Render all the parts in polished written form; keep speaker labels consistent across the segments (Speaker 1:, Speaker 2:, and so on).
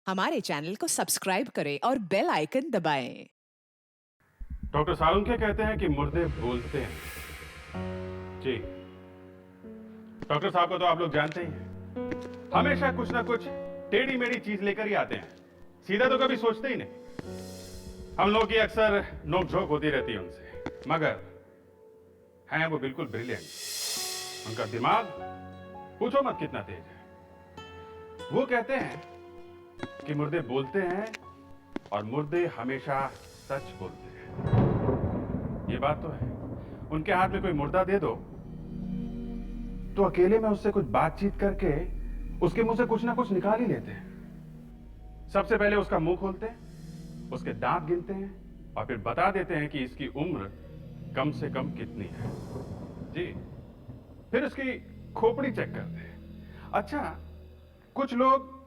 Speaker 1: हमारे चैनल को सब्सक्राइब करें और बेल आइकन दबाएं।
Speaker 2: डॉक्टर सालुंखे कहते हैं कि मुर्दे बोलते हैं। जी, डॉक्टर साहब को तो आप लोग जानते ही हैं, हमेशा कुछ ना कुछ टेढ़ी मेढ़ी चीज लेकर ही आते हैं, सीधा तो कभी सोचते ही नहीं। हम लोग की अक्सर नोक-झोंक होती रहती है उनसे, मगर हैं वो बिल्कुल ब्रिलियंट। उनका दिमाग पूछो मत कितना तेज है। वो कहते हैं कि मुर्दे बोलते हैं और मुर्दे हमेशा सच बोलते हैं। ये बात तो है। उनके हाथ में कोई मुर्दा दे दो तो अकेले में उससे कुछ बातचीत करके उसके मुंह से कुछ ना कुछ निकाल ही लेते हैं। सबसे पहले उसका मुंह खोलते हैं, उसके दांत गिनते हैं और फिर बता देते हैं कि इसकी उम्र कम से कम कितनी है। जी, फिर उसकी खोपड़ी चेक करते हैं। अच्छा, कुछ लोग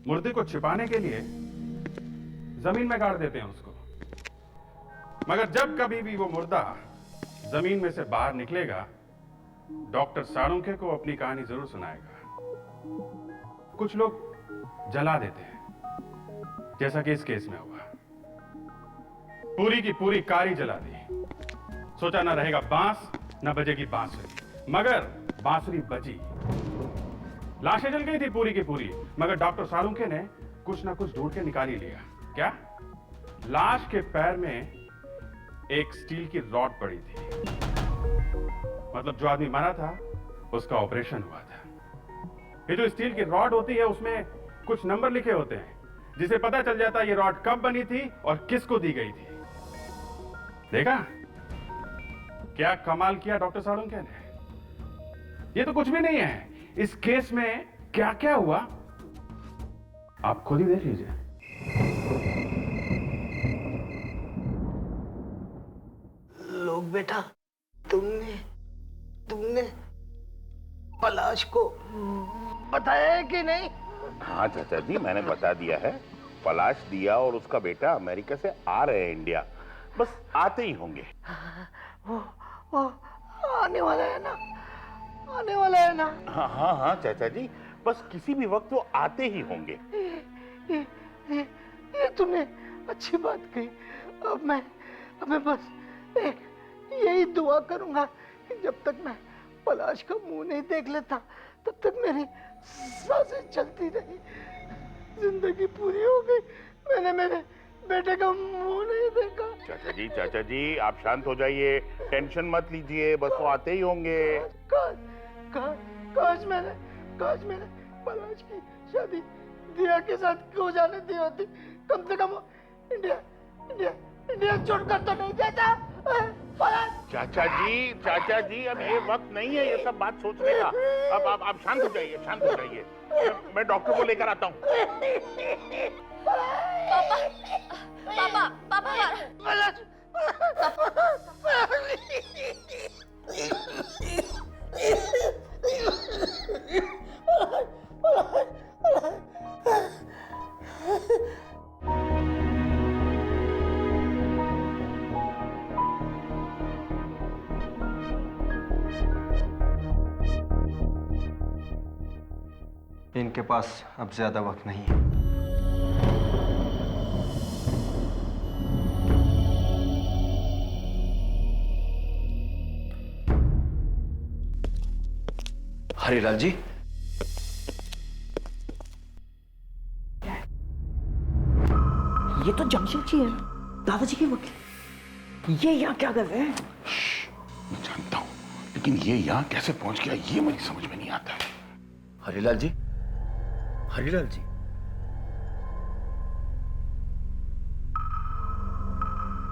Speaker 2: मुर्दे को छिपाने के लिए जमीन में गाड़ देते हैं उसको, मगर जब कभी भी वो मुर्दा जमीन में से बाहर निकलेगा, डॉक्टर सालुंखे को अपनी कहानी जरूर सुनाएगा। कुछ लोग जला देते हैं, जैसा कि इस केस में हुआ। पूरी की पूरी कारी जला दी। सोचा ना रहेगा बांस, ना बजेगी बांसुरी, मगर बांसुरी बजी। लाशें जल गई थी पूरी की पूरी, मगर डॉक्टर सालुंखे ने कुछ ना कुछ ढूंढ के निकाल ही लिया। क्या? लाश के पैर में एक स्टील की रॉड पड़ी थी। मतलब जो आदमी मरा था उसका ऑपरेशन हुआ था। ये जो स्टील की रॉड होती है उसमें कुछ नंबर लिखे होते हैं, जिसे पता चल जाता है ये रॉड कब बनी थी और किसको दी गई थी। देखा क्या कमाल किया डॉक्टर सालुंखे ने? ये तो कुछ भी नहीं है। इस केस में क्या क्या हुआ आप खुद ही देख लीजिए।
Speaker 3: लोग बेटा, तुमने तुमने पलाश को बताया है कि नहीं?
Speaker 4: हाँ चाचा जी, मैंने बता दिया है। पलाश दिया और उसका बेटा अमेरिका से आ रहे हैं इंडिया, बस आते ही होंगे।
Speaker 3: वो आने वाला है ना? आने वाला है ना?
Speaker 4: हाँ हाँ हाँ चाचा जी, बस किसी भी वक्त वो आते ही होंगे।
Speaker 3: ये, ये, ये तूने अच्छी बात कही। अब मैं बस एक यही दुआ करूंगा कि जब तक मैं पलाश का मुंह नहीं देख लेता तब तक मेरी सांसें चलती रही। जिंदगी पूरी हो गई, मैंने मेरे बेटे का मुंह नहीं देखा।
Speaker 4: चाचा जी आप शांत हो जाइए, टेंशन मत लीजिए, बस वो आते ही होंगे।
Speaker 3: काश काश काश मैंने पलाश की शादी दिया के साथ हो जाने दी होती। कम से कम इंडिया इंडिया इंडिया छोड़कर तो नहीं देता। पलाश।
Speaker 4: चाचा जी अब ये वक्त नहीं है ये सब बात सोचने का। अब आप शांत हो जाइए, शांत हो जाइए। मैं डॉक्टर को लेकर आता हूँ।
Speaker 5: पापा पापा
Speaker 3: पलाश।
Speaker 6: इनके पास अब ज्यादा वक्त नहीं है। हरिलाल जी,
Speaker 3: ये तो जमशेद जी है, दादाजी के वकील। ये यहाँ क्या कर रहे हैं?
Speaker 4: मैं जानता हूँ, लेकिन ये यहाँ कैसे पहुंच गया ये मुझे समझ में नहीं आता है।
Speaker 6: हरिलाल जी, हरिलाल जी,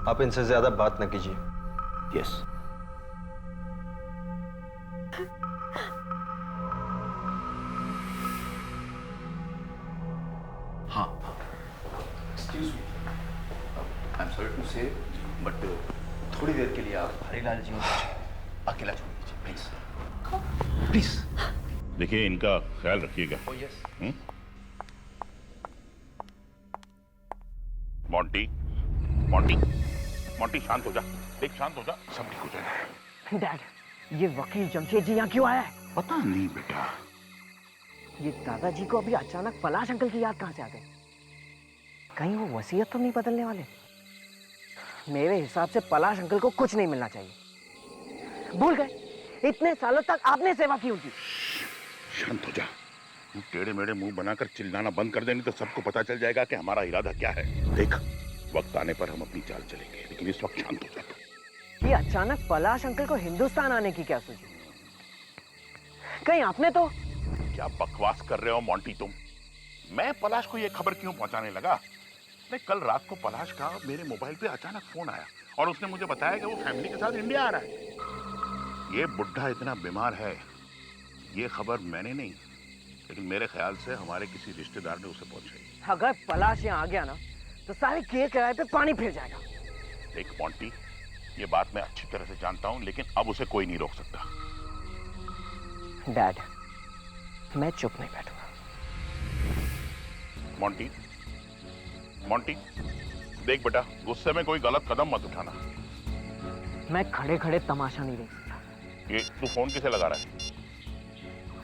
Speaker 6: आप इनसे ज्यादा बात न कीजिए।
Speaker 4: यस।
Speaker 7: हाँ, excuse me, I am sorry to say, but थोड़ी देर के लिए आप हरिलाल जी को अकेला छोड़ दीजिए प्लीज प्लीज।
Speaker 4: देखिए इनका ख्याल रखिएगा।
Speaker 7: Oh yes.
Speaker 4: Monty Monty Monty शांत हो जा, देख शांत हो जा, सब ठीक हो जाएगा।
Speaker 3: डैड, ये वकील जमशेद जी यहाँ क्यों आया है?
Speaker 4: पता नहीं बेटा,
Speaker 3: ये दादाजी को अभी अचानक पलाश अंकल की याद कहाँ से आ गई? कहीं वो वसीयत तो नहीं बदलने वाले? मेरे हिसाब से पलाश अंकल को कुछ नहीं मिलना चाहिए। भूल गए, इतने सालों तक आपने सेवा की उनकी।
Speaker 4: शांत हो जा। तू टेढ़े मेढ़े मुंह बनाकर चिल्लाना बंद कर दे, नहीं तो सबको पता चल जाएगा कि हमारा इरादा क्या है। देख, वक्त आने पर हम अपनी चाल चलेंगे, लेकिन इस वक्त शांत हो जा तू।
Speaker 3: ये अचानक पलाश अंकल को हिंदुस्तान आने की क्या सूझी? कहीं आपने तो
Speaker 4: क्या बकवास कर रहे हो मोंटी तुम? मैं पलाश को ये खबर क्यों पहुंचाने लगा? नहीं, कल रात को पलाश का मेरे मोबाइल पे अचानक फोन आया और उसने मुझे बताया कि वो फैमिली के साथ इंडिया आ रहा है। ये बुढ़ा इतना बीमार है, ये खबर मैंने नहीं, लेकिन मेरे ख्याल से हमारे किसी रिश्तेदार ने उसे पहुंचाई।
Speaker 3: अगर पलाश यहाँ आ गया ना तो सारे किए किराए पे पानी फिर जाएगा।
Speaker 4: देख मोंटी, ये बात मैं अच्छी तरह से जानता हूं, लेकिन अब उसे कोई नहीं रोक सकता।
Speaker 3: डैड, मैं चुप नहीं बैठूंगा।
Speaker 4: मोंटी, मोंटी, देख बेटा, गुस्से में कोई गलत कदम मत उठाना।
Speaker 3: मैं खड़े खड़े तमाशा नहीं देख सकता।
Speaker 4: ये तू फोन किसे लगा रहा है?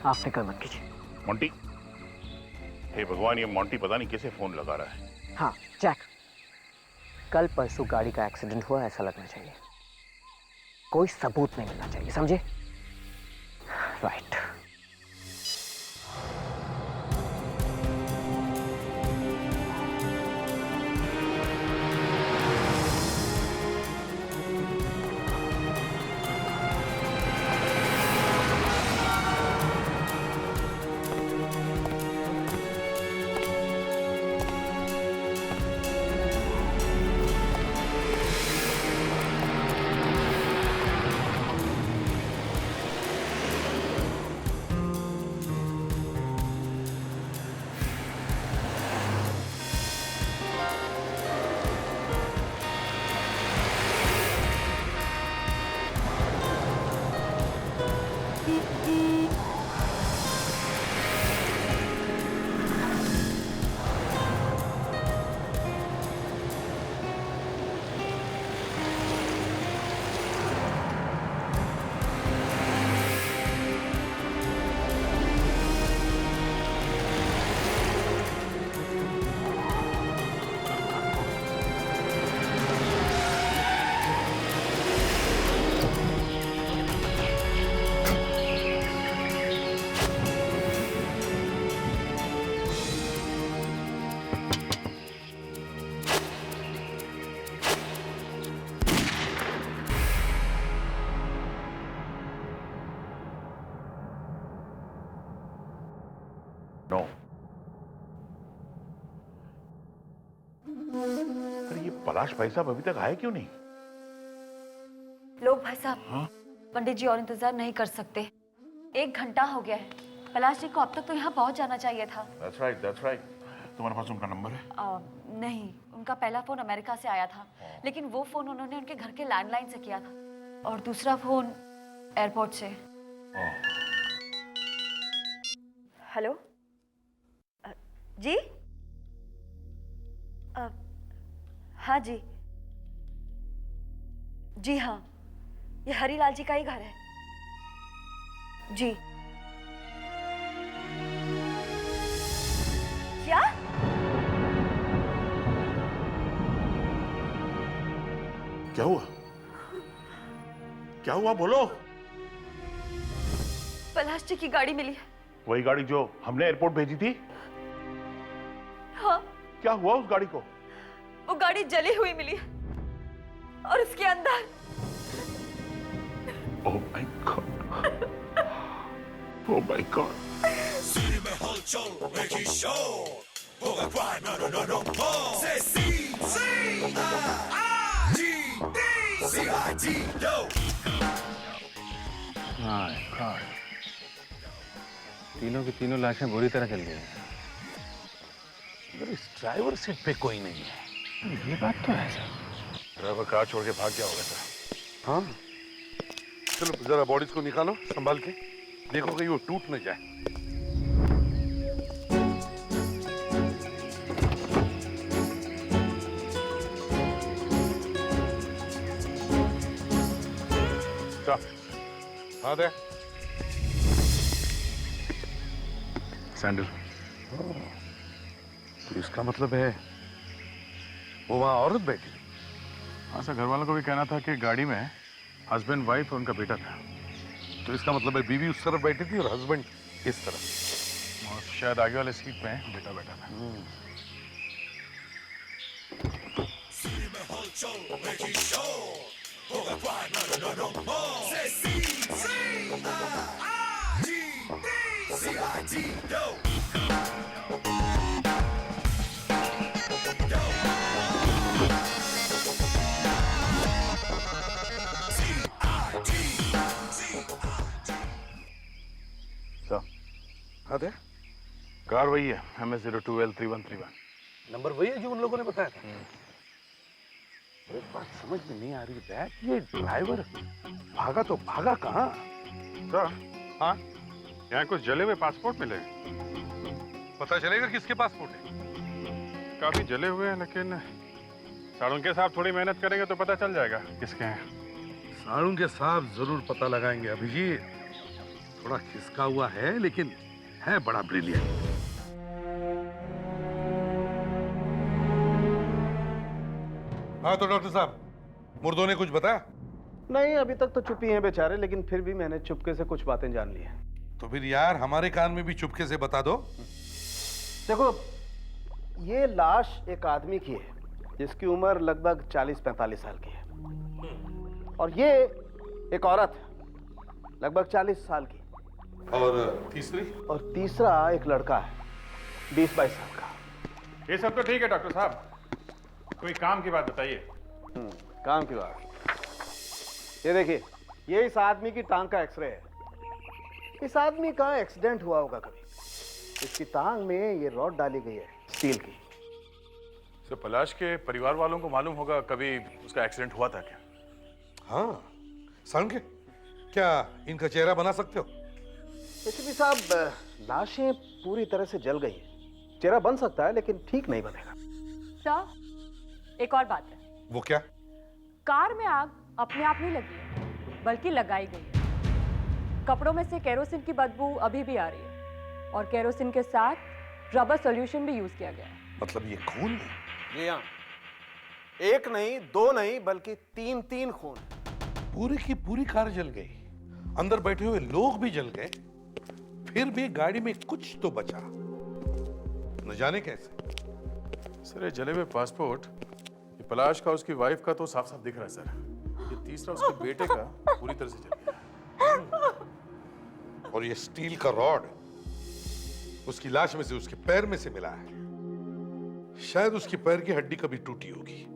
Speaker 3: आप फिक्र मत कीजिए।
Speaker 4: मोंटी, हे भगवान, ये मोंटी पता नहीं किसे फोन लगा रहा है।
Speaker 3: हाँ जैक, कल परसों गाड़ी का एक्सीडेंट हुआ ऐसा लगना चाहिए। कोई सबूत नहीं मिलना चाहिए, समझे? राइट।
Speaker 4: नो, अरे ये पलाश भाई साहब अभी तक आए क्यों नहीं?
Speaker 5: लोग भाई साहब, पंडित जी और इंतजार नहीं कर सकते। 1 घंटा हो गया है। पलाश जी को अब तक तो यहाँ पहुँच जाना चाहिए था।
Speaker 4: That's right, that's right. तुम्हारे पास उनका नंबर है?
Speaker 5: नहीं, उनका पहला फोन अमेरिका से आया था, लेकिन वो फोन उन्होंने उनके घर के लैंडलाइन से किया था और दूसरा फोन एयरपोर्ट से। हेलो जी? हाँ जी, जी हाँ, ये हरीलाल जी का ही घर है जी। क्या?
Speaker 4: क्या हुआ? क्या हुआ, बोलो।
Speaker 5: पलाश जी की गाड़ी मिली है।
Speaker 4: वही गाड़ी जो हमने एयरपोर्ट भेजी थी?
Speaker 5: हाँ।
Speaker 4: क्या हुआ उस गाड़ी को?
Speaker 5: वो गाड़ी जली हुई मिली है और उसके अंदर।
Speaker 4: Oh my God, oh my God.
Speaker 2: तीनों की तीनों लाशें बुरी तरह जल गई हैं।
Speaker 4: मगर इस ड्राइवर सीट पे कोई नहीं है।
Speaker 2: ये बात तो है सर।
Speaker 8: ड्राइवर कार छोड़ के भाग गया होगा सर। हाँ, चलो जरा बॉडीज को निकालो संभाल के, देखो कहीं वो टूट न जाए। हाँ दे सैंडल। तो इसका मतलब है वो वहाँ औरत बैठी थी।
Speaker 2: हाँ सर, घर वालों को भी कहना था कि गाड़ी में हस्बैंड वाइफ और उनका बेटा था।
Speaker 8: तो इसका मतलब है बीवी उस तरफ बैठी थी और हस्बैंड इस तरफ।
Speaker 2: और शायद आगे वाले सीट पे बेटा बैठा था।
Speaker 8: हाँ थे?
Speaker 2: कार वही है, MS02L3131।
Speaker 8: नंबर वही है जो उन लोगों ने बताया था। एक बात समझ में नहीं आ रही है, ये ड्राइवर भागा तो भागा कहाँ?
Speaker 2: सर, हाँ, यहाँ कुछ जले हुए पासपोर्ट मिले।
Speaker 8: पता चलेगा किसके पासपोर्ट है?
Speaker 2: काफी जले हुए हैं, लेकिन साळुंके साहब थोड़ी मेहनत करेंगे तो पता चल जाएगा किसके हैं।
Speaker 8: साळुंके साहब जरूर पता लगाएंगे। अभिजीत थोड़ा खिसका हुआ है, लेकिन है बड़ा ब्रिलियंट। हाँ तो डॉक्टर साहब, मुर्दों ने कुछ बताया?
Speaker 3: नहीं, अभी तक तो चुप ही हैं बेचारे, लेकिन फिर भी मैंने चुपके से कुछ बातें जान ली हैं।
Speaker 8: तो फिर यार हमारे कान में भी चुपके से बता दो।
Speaker 3: देखो, ये लाश एक आदमी की है जिसकी उम्र लगभग 40-45 साल की है, और ये एक औरत है लगभग 40 साल की,
Speaker 8: और तीसरी?
Speaker 3: और तीसरा एक लड़का है 20-22 साल का।
Speaker 2: ये सब तो ठीक है डॉक्टर साहब, कोई काम की बात बताइए।
Speaker 3: काम की बात। ये देखिए, ये इस आदमी की टांग का एक्सरे है। इस आदमी का एक्सीडेंट हुआ होगा कभी। इसकी टांग में ये रॉड डाली गई है स्टील की।
Speaker 2: सर, पलाश के परिवार वालों को मालूम होगा कभी उसका एक्सीडेंट हुआ था क्या?
Speaker 8: हाँ, साळुंके, क्या इनका चेहरा बना सकते हो?
Speaker 3: एसीपी साहब, लाशें पूरी तरह से जल गई हैं। चेहरा बन सकता है, लेकिन ठीक नहीं बनेगा।
Speaker 9: सर, एक और बात है।
Speaker 8: वो क्या?
Speaker 9: कार में आग अपने आप नहीं लगी है, बल्कि लगाई गई है। कपड़ों में से केरोसिन की बदबू अभी भी आ रही है, और केरोसिन के साथ रबर सॉल्यूशन भी यूज किया गया है।
Speaker 8: मतलब ये खून है?
Speaker 3: जी हाँ, एक नहीं, दो नहीं, बल्कि 3 खून।
Speaker 8: पूरी की पूरी कार जल गई, अंदर बैठे हुए लोग भी जल गए, फिर भी गाड़ी में कुछ तो बचा, न जाने कैसे।
Speaker 2: सर, ये जले हुए पासपोर्ट, ये पलाश का, उसकी वाइफ का तो साफ साफ दिख रहा है सर। ये तीसरा उसके बेटे का पूरी तरह से जल गया।
Speaker 8: और ये स्टील का रॉड उसकी लाश में से उसके पैर में से मिला है। शायद उसकी पैर की हड्डी कभी टूटी होगी।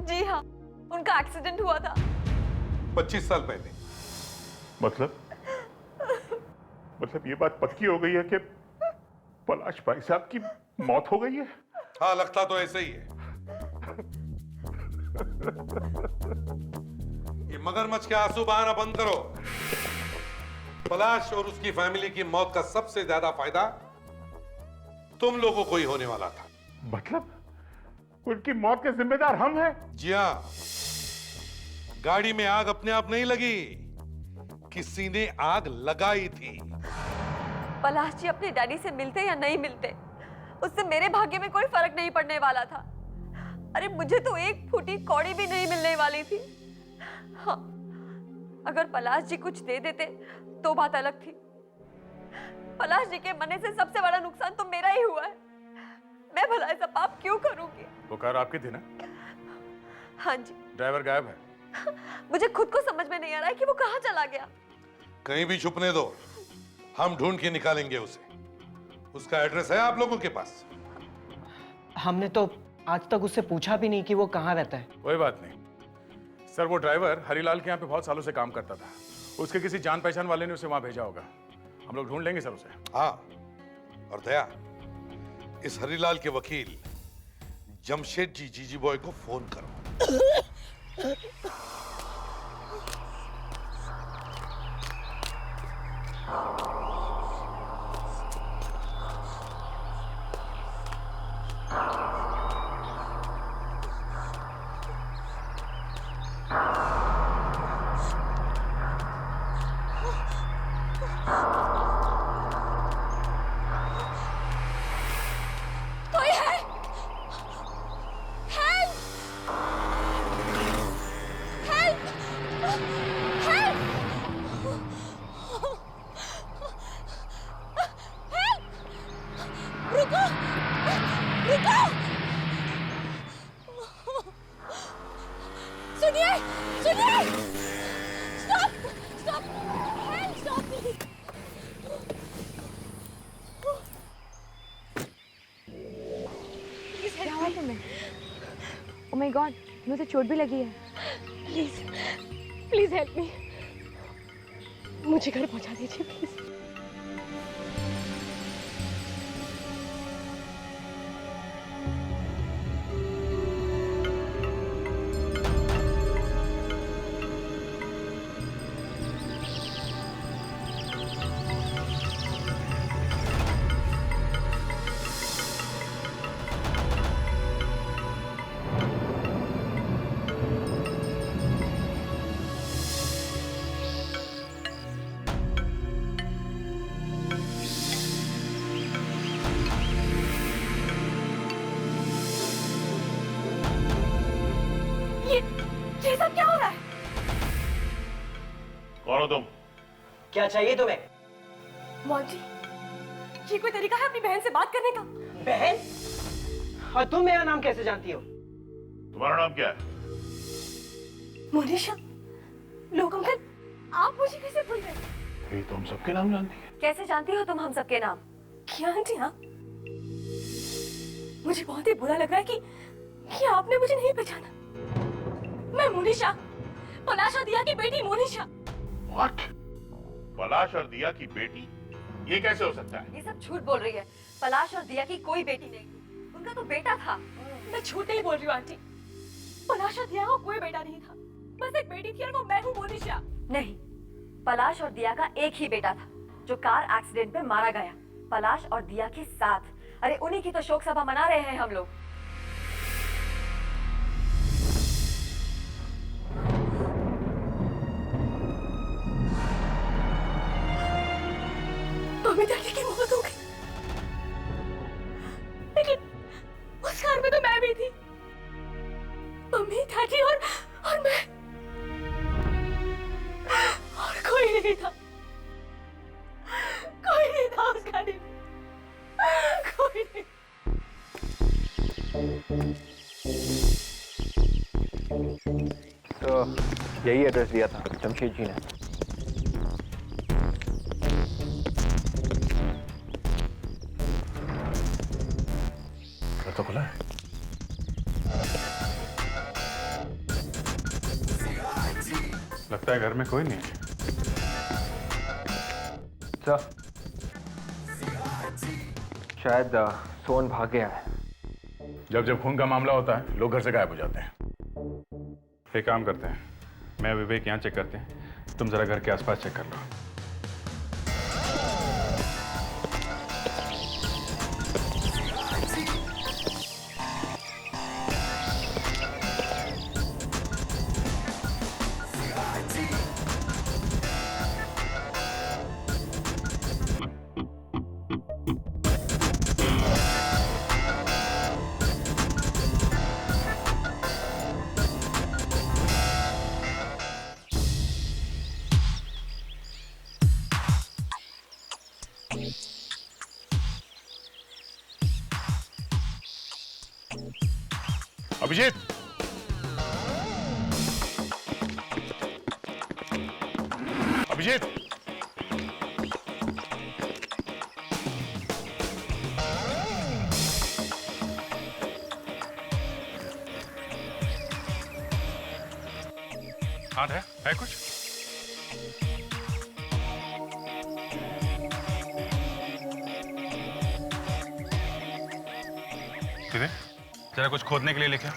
Speaker 5: जी हाँ, उनका एक्सीडेंट हुआ था
Speaker 8: 25 साल पहले।
Speaker 4: मतलब ये बात पक्की हो गई है कि पलाश भाई साहब की मौत हो गई है?
Speaker 8: हाँ, लगता तो ऐसे ही है। ये मगरमच्छ के आंसू बहाना बंद करो। पलाश और उसकी फैमिली की मौत का सबसे ज्यादा फायदा तुम लोगों को ही होने वाला था।
Speaker 4: मतलब उनकी मौत के जिम्मेदार हम हैं?
Speaker 8: जी हाँ, गाड़ी में आग अपने आप नहीं लगी, किसी ने आग लगाई थी।
Speaker 5: पलाश जी अपने डैडी से मिलते या नहीं मिलते, उससे मेरे भाग्य में कोई फर्क नहीं पड़ने वाला था। अरे मुझे तो एक फूटी कौड़ी भी नहीं मिलने वाली थी। हाँ, अगर पलाश जी कुछ दे देते तो बात अलग थी। पलाश जी के मरने से सबसे बड़ा नुकसान तो मेरा ही हुआ है। मैं भला ऐसा पाप क्यों करूंगी?
Speaker 2: वो कार आपकी थी ना?
Speaker 5: हाँ जी।
Speaker 2: ड्राइवर गायब है।
Speaker 5: मुझे खुद को समझ में नहीं आ रहा है कि वो कहाँ चला गया।
Speaker 8: कहीं भी छुपने दो, हम ढूंढ के निकालेंगे उसे। उसका एड्रेस है आप लोगों के पास?
Speaker 10: हमने तो आज तक उससे पूछा भी नहीं कि वो कहाँ रहता है।
Speaker 2: कोई बात नहीं सर, वो ड्राइवर हरीलाल के यहाँ पे बहुत सालों से काम करता था। उसके किसी जान पहचान वाले ने उसे वहां भेजा होगा। हम लोग ढूंढ लेंगे सर उसे।
Speaker 8: हाँ, और दया, इस हरीलाल के वकील जमशेद जी जीजी बॉय को फोन करो।
Speaker 5: कोई है? हेल्प! रुको! सुनिए! सुनिए! Stop! Stop! Help! Stop! Please!
Speaker 9: क्या हुआ तुम्हें? Oh my God, मुझे चोट भी लगी है।
Speaker 5: प्लीज प्लीज हेल्प मी, मुझे घर पहुंचा दीजिए प्लीज। ये सब क्या हो रहा है?
Speaker 4: कौन हो तुम?
Speaker 10: क्या चाहिए तुम्हें?
Speaker 5: मोंटी, ये कोई तरीका है अपनी बहन से बात करने का?
Speaker 10: बहन? और तुम मेरा नाम कैसे जानती हो?
Speaker 4: तुम्हारा नाम क्या है?
Speaker 5: मोनिशा। लोग अंकल, आप मुझे कैसे भूल गए?
Speaker 4: ये तो हम सबके नाम जानती है।
Speaker 5: कैसे जानती हो तुम हम सबके नाम? क्या आंटी? हाँ, मुझे बहुत ही बुरा लग रहा है कि आपने मुझे नहीं पहचाना। मैं मोनिशा, पलाश और दिया की बेटी मोनिशा।
Speaker 4: What? पलाश और दिया की बेटी? ये कैसे हो सकता है?
Speaker 5: ये सब झूठ बोल रही है। पलाश और दिया की कोई बेटी नहीं, उनका तो बेटा था। मैं झूठ नहीं बोल रही हूँ आंटी। पलाश और दिया को कोई बेटा नहीं था, बस एक बेटी थी और वो मैं हूँ मोनिशा। नहीं, पलाश और दिया का एक ही बेटा था जो कार एक्सीडेंट में मारा गया, पलाश और दिया के साथ। अरे उन्हीं की तो शोक सभा मना रहे हैं हम लोग। मम्मी डैडी की मौत हो गई, लेकिन उस कार में तो मैं भी थी। मम्मी डैडी और मैं, और कोई नहीं था। कोई नहीं था उस गाड़ी में, कोई नहीं।
Speaker 7: तो यही एड्रेस दिया था जमशेद जी ने।
Speaker 4: तो खुला है।
Speaker 2: लगता है घर में कोई नहीं है।
Speaker 7: सर, शायद सोन भाग गया है।
Speaker 2: जब खून का मामला होता है लोग घर से गायब हो जाते हैं। एक काम करते हैं, मैं विवेक यहाँ चेक करते हैं, तुम जरा घर के आसपास चेक कर लो।
Speaker 4: अभिजीत, अभिजीत,
Speaker 2: हाथ है कुछ? किधर? जरा कुछ खोदने के लिए लेके।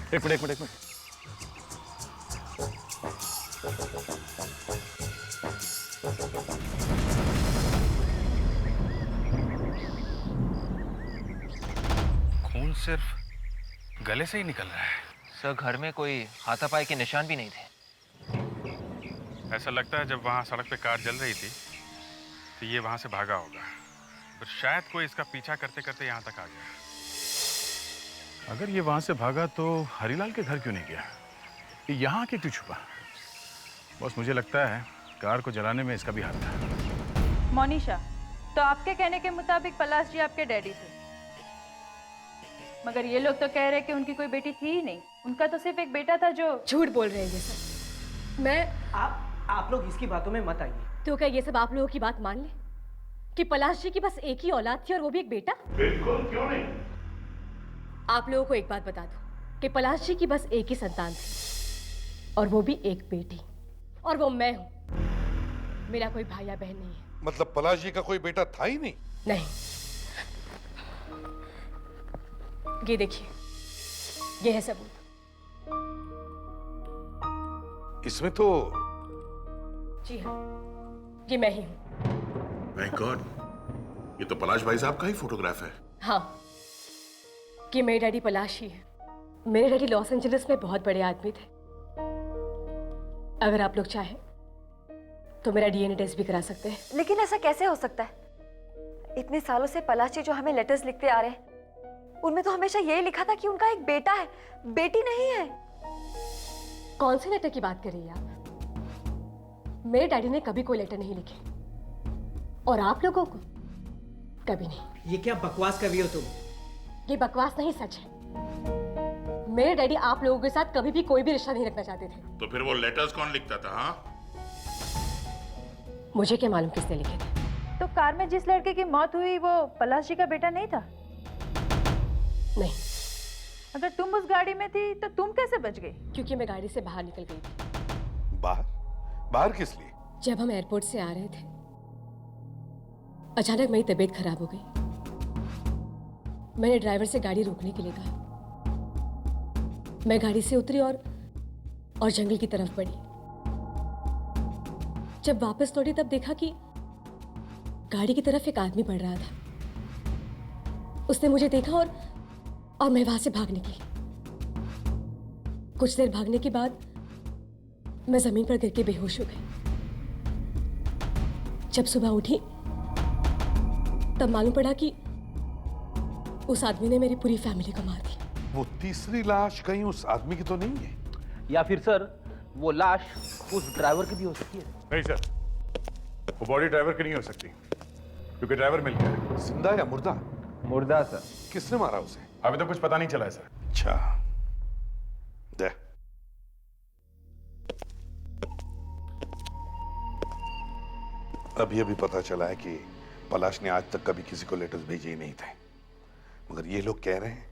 Speaker 4: एक मिनट एक मिनट एक मिनट।
Speaker 2: खून सिर्फ गले से ही निकल रहा है।
Speaker 7: सर घर में कोई हाथापाई के निशान भी नहीं थे।
Speaker 2: ऐसा लगता है जब वहां सड़क पे कार जल रही थी तो ये वहां से भागा होगा, पर शायद कोई इसका पीछा करते करते यहाँ तक आ गया। अगर ये वहां से भागा तो हरीलाल के घर क्यों नहीं गया? ये यहाँ के क्यों छुपा? बस मुझे लगता है कार को जलाने में इसका भी हाथ था।
Speaker 9: मोनिशा, तो आपके कहने के मुताबिक पलाश जी आपके डैडी थे, मगर ये लोग तो कह रहे कि उनकी कोई बेटी थी ही नहीं, उनका तो सिर्फ एक बेटा था जो।
Speaker 5: झूठ बोल रहे हैं ये सब। मैं
Speaker 10: आप लोग इसकी बातों में मत आइए।
Speaker 5: तो क्या ये सब आप लोगों की बात मान ले कि पलाश जी की बस एक ही औलाद थी और वो भी एक बेटा?
Speaker 4: बिल्कुल, क्यों नहीं?
Speaker 5: आप लोगों को एक बात बता दूं कि पलाश जी की बस एक ही संतान थी और वो भी एक बेटी, और वो मैं हूं। मेरा कोई भाई या बहन नहीं है।
Speaker 8: मतलब पलाश जी का कोई बेटा था ही नहीं?
Speaker 5: नहीं। ये देखिए, ये है सबूत।
Speaker 8: इसमें तो
Speaker 5: जी हाँ, ये मैं ही हूं।
Speaker 4: माय गॉड, ये तो पलाश भाई साहब का ही फोटोग्राफ है।
Speaker 5: हाँ, ये मेरे डैडी पलाश ही है। मेरे डैडी लॉस एंजलिस में बहुत बड़े आदमी थे। अगर आप लोग चाहें तो मेरा डीएनए टेस्ट भी करा सकते हैं।
Speaker 11: लेकिन ऐसा कैसे हो सकता है? इतने सालों से पलाश जी जो हमें लेटर्स लिखते आ रहे हैं, उनमें तो हमेशा यही लिखा था कि उनका एक बेटा है, बेटी नहीं है।
Speaker 5: कौन से लेटर की बात कर रही हैं आप? मेरे डैडी ने कभी कोई लेटर नहीं लिखे, और आप लोगों को कभी नहीं।
Speaker 10: ये क्या बकवास कर रही हो तुम?
Speaker 5: ये बकवास नहीं, सच है। मेरे डैडी आप लोगों के साथ कभी भी कोई भी रिश्ता नहीं रखना चाहते थे।
Speaker 4: तो फिर वो लेटर्स कौन लिखता था? हाँ,
Speaker 5: मुझे क्या मालूम किसने लिखे थे।
Speaker 9: तो कार में जिस लड़के की मौत हुई वो पलाश जी का बेटा नहीं था?
Speaker 5: नहीं।
Speaker 9: अगर तुम उस गाड़ी में थी तो तुम कैसे बच गई?
Speaker 5: क्योंकि मैं गाड़ी से बाहर निकल गई थी।
Speaker 8: बाहर किस लिए?
Speaker 5: जब हम एयरपोर्ट से आ रहे थे, अचानक मेरी तबीयत खराब हो गई। मैंने ड्राइवर से गाड़ी रोकने के लिए कहा। मैं गाड़ी से उतरी और जंगल की तरफ बढ़ी। जब वापस लौटी तब देखा कि गाड़ी की तरफ एक आदमी बढ़ रहा था। उसने मुझे देखा और मैं वहां से भाग निकली। कुछ देर भागने के बाद मैं जमीन पर गिर के बेहोश हो गई। जब सुबह उठी तब मालूम पड़ा कि उस आदमी ने मेरी पूरी फैमिली को मार दिया।
Speaker 8: वो तीसरी लाश कहीं उस आदमी की तो नहीं है?
Speaker 7: या फिर सर वो लाश उस ड्राइवर की भी हो सकती है।
Speaker 2: नहीं सर, वो बॉडी ड्राइवर की नहीं हो सकती, क्योंकि ड्राइवर मिल गया है।
Speaker 8: जिंदा या मुर्दा?
Speaker 7: मुर्दा सर।
Speaker 8: किसने मारा उसे?
Speaker 2: अभी तो कुछ पता नहीं चला है सर।
Speaker 8: अच्छा, दे। अभी पता चला है कि पलाश ने आज तक कभी किसी को लेटर्स भेजे ही नहीं थे, मगर ये लोग कह रहे हैं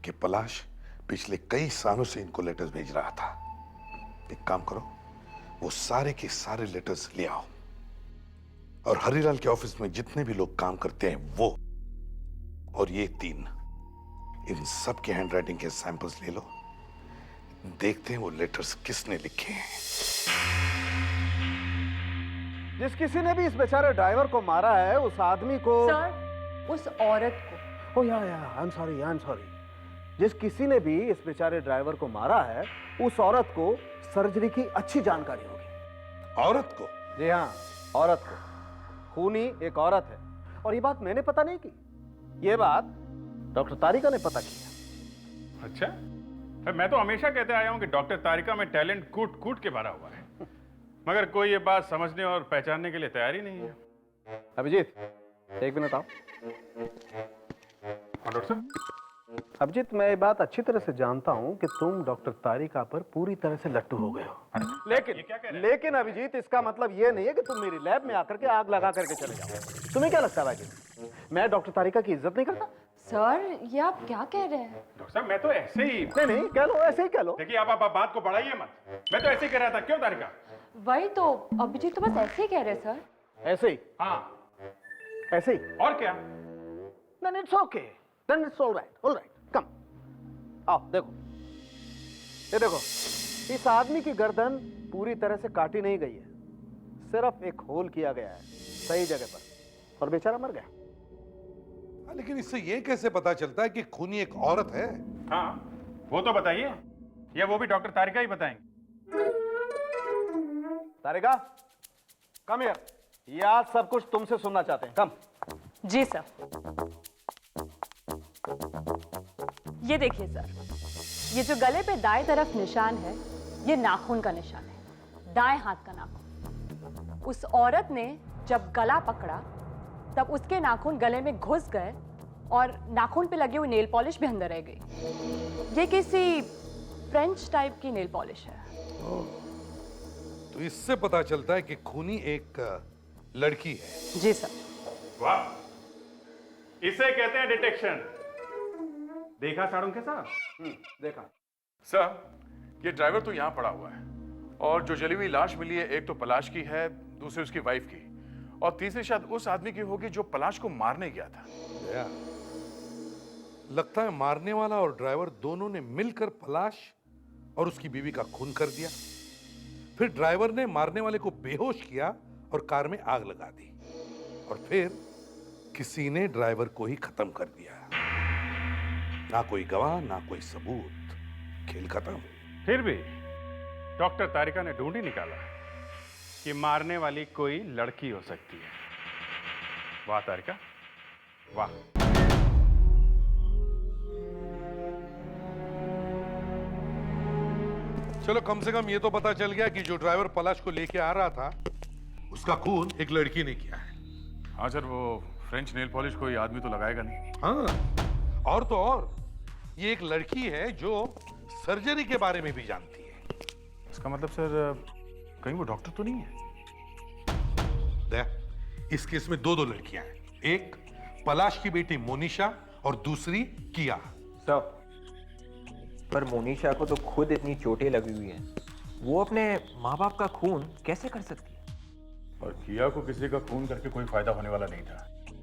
Speaker 8: कि पलाश पिछले कई सालों से इनको लेटर्स भेज रहा था। एक काम करो, वो सारे के सारे लेटर्स ले आओ और हरीलाल के ऑफिस में जितने भी लोग काम करते हैं वो और ये तीन, इन सब के हैंडराइटिंग के सैंपल्स ले लो। देखते हैं वो लेटर्स किसने लिखे हैं।
Speaker 3: जिस किसी ने भी इस बेचारे ड्राइवर को मारा है, उस आदमी को।
Speaker 9: सर, उस औरत को।
Speaker 3: ओह या आई एम सॉरी। जिस किसी ने भी इस बेचारे ड्राइवर को मारा है, उस औरत को सर्जरी की अच्छी जानकारी होगी।
Speaker 8: औरत को?
Speaker 3: जी हाँ, औरत को। खूनी एक औरत है, और ये बात मैंने पता नहीं की, ये बात डॉक्टर तारिका ने पता किया।
Speaker 2: अच्छा, मैं तो हमेशा कहते आया हूं कि डॉक्टर तारिका में टैलेंट कूट कूट के भरा हुआ है, मगर कोई ये बात समझने और पहचानने के लिए तैयार ही नहीं है।
Speaker 3: अभिजीत, एक मिनट आओ।
Speaker 2: डॉक्टर साहब?
Speaker 3: अभिजीत, मैं ये बात अच्छी तरह से जानता हूं कि तुम डॉक्टर तारिका पर पूरी तरह से लट्टू हो गए हो, लेकिन अभिजीत, इसका मतलब ये नहीं है कि तुम मेरी लैब में आकर के आग लगा करके चले जाओ। तुम्हें क्या लगता है भाई, मैं डॉक्टर तारिका की इज्जत नहीं करता?
Speaker 9: सर, ये आप क्या कह रहे हैं?
Speaker 2: डॉक्टर साहब, मैं तो ऐसे ही।
Speaker 3: नहीं, कह लो, ऐसे ही कह लो।
Speaker 2: देखिए, आप बात को बढ़ाइए मत, मैं तो ऐसे ही कह रहा था। क्यों तारिका?
Speaker 9: वही तो, अभिजीत तो बस ऐसे ही कह रहे हैं सर।
Speaker 3: ऐसे ही?
Speaker 2: हाँ,
Speaker 3: ऐसे ही।
Speaker 2: और क्या?
Speaker 3: Then it's okay. Then it's all right. All right. Come. आओ, देखो। ये देखो, इस आदमी की गर्दन पूरी तरह से काटी नहीं गई है, सिर्फ एक होल किया गया है सही जगह पर, और बेचारा मर गया।
Speaker 8: लेकिन इससे ये कैसे पता चलता है कि खूनी एक औरत है?
Speaker 2: हाँ, वो तो बताइए, या वो भी डॉक्टर तारिका ही बताएंगे?
Speaker 3: तारिका, कम हियर, ये आज सब कुछ तुमसे सुनना चाहते हैं, कम।
Speaker 9: जी सर। ये देखिए सर, ये जो गले पे दाएं तरफ निशान है, ये नाखून का निशान है, दाएं हाथ का नाखून। उस औरत ने जब गला पकड़ा तब उसके नाखून गले में घुस गए और नाखून पे लगी हुई नेल पॉलिश भी अंदर रह गई। ये किसी फ्रेंच टाइप की नेल पॉलिश है।
Speaker 8: तो इससे पता चलता है कि खूनी एक लड़की है।
Speaker 9: जी सर।
Speaker 2: वाह, इसे कहते हैं डिटेक्शन। देखा साड़ुंखे साहब?
Speaker 3: देखा
Speaker 4: सर, ये ड्राइवर तो यहाँ पड़ा हुआ है, और जो जली हुई लाश मिली है, एक तो पलाश की है, दूसरी उसकी वाइफ की, और तीसरी शायद उस आदमी की होगी जो पलाश को मारने गया था।
Speaker 8: लगता है मारने वाला और ड्राइवर दोनों ने मिलकर पलाश और उसकी बीवी का खून कर दिया। फिर ड्राइवर ने मारने वाले को बेहोश किया और कार में आग लगा दी, और फिर किसी ने ड्राइवर को ही खत्म कर दिया। ना कोई गवाह, ना कोई सबूत, खेल खत्म।
Speaker 2: फिर भी डॉक्टर तारिका ने ढूंढ ही निकाला कि मारने वाली कोई लड़की हो सकती है। वाह तारिका, वाह।
Speaker 8: चलो, कम से कम ये तो पता चल गया कि जो ड्राइवर पलाश को लेके आ रहा था, उसका खून एक लड़की ने किया है।
Speaker 4: हाँ सर, वो फ्रेंच नेल पॉलिश कोई आदमी तो लगाएगा नहीं।
Speaker 8: हाँ, और तो और ये एक लड़की है जो सर्जरी के बारे में भी जानती है।
Speaker 4: इसका मतलब सर, कहीं वो डॉक्टर तो नहीं है?
Speaker 8: इस केस में दो लड़कियां हैं, एक पलाश की बेटी मोनिशा और दूसरी किया।
Speaker 12: सर, पर मोनिशा को तो खुद इतनी चोटें लगी हुई हैं, वो अपने माँ बाप का खून कैसे कर सकती है?
Speaker 4: और किया को किसी का खून करके कोई फायदा होने वाला नहीं था,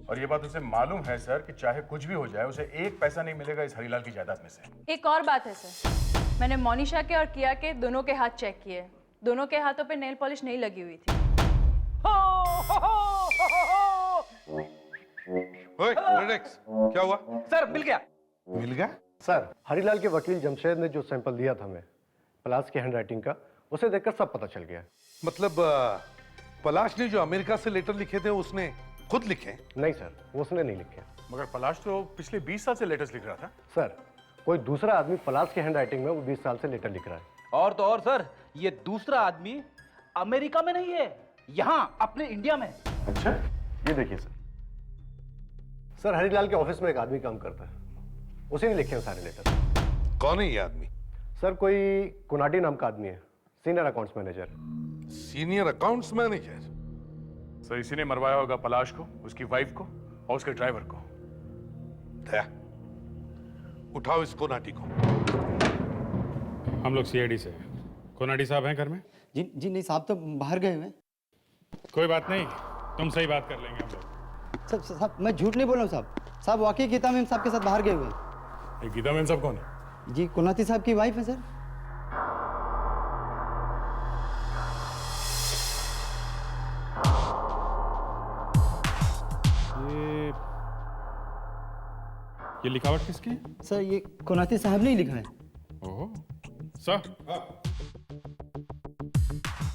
Speaker 4: और ये बात उसे मालूम है सर कि चाहे कुछ भी हो जाए, उसे एक पैसा नहीं मिलेगा इस हरीलाल की जायदाद में से।
Speaker 13: एक और बात है सर, मैंने मोनिशा के और किया के दोनों के हाथ चेक किए, दोनों के हाथों पे नेल पॉलिश नहीं लगी हुई थी।
Speaker 8: क्या हुआ?
Speaker 3: सर, मिल गया।
Speaker 8: मिल गया?
Speaker 3: सर, हरीलाल के वकील जमशेद ने जो सैंपल दिया था हमें पलाश की हैंडराइटिंग का, उसे देखकर सब पता चल गया।
Speaker 8: मतलब पलाश ने जो अमेरिका से लेटर लिखे थे उसने खुद लिखे?
Speaker 3: नहीं सर, उसने नहीं लिखे।
Speaker 4: मगर पलाश तो पिछले 20 साल से लेटर्स लिख रहा था।
Speaker 3: सर, कोई दूसरा आदमी पलाश की हैंडराइटिंग में वो 20 साल से लेटर लिख रहा है।
Speaker 14: और तो और सर, ये दूसरा आदमी अमेरिका में नहीं है, यहाँ अपने इंडिया में।
Speaker 3: अच्छा, ये देखिए सर। सर, हरीलाल के ऑफिस में एक आदमी काम करता है, उसी ने लिखे हैं सारे लेटर।
Speaker 8: कौन है ये आदमी?
Speaker 3: सर, कोई कुनाडी नाम का आदमी है, senior accounts manager.
Speaker 8: Senior accounts manager?
Speaker 4: Sir, इसी ने मरवाया होगा पलाश को, उसकी वाइफ को और उसके ड्राइवर को।
Speaker 8: दया, उठाओ इस कोनाटी को।
Speaker 2: हम लोग सीआईडी से। कोनाडी साहब हैं घर में?
Speaker 15: जी नहीं साहब, तो बाहर गए हुए।
Speaker 2: कोई बात नहीं, तुमसे ही बात कर लेंगे हम लोग।
Speaker 15: साहब, मैं झूठ नहीं बोल रहा हूँ साहब, वाकई गीता मैम साहब के साथ बाहर गए हुए हैं।
Speaker 2: गीता मैम साहब कौन है?
Speaker 15: जी, कोनाती साहब की वाइफ है सर।
Speaker 2: ये लिखावट किसकी है?
Speaker 15: सर, ये कोनाती साहब ने ही लिखा है।
Speaker 2: ओह, सर,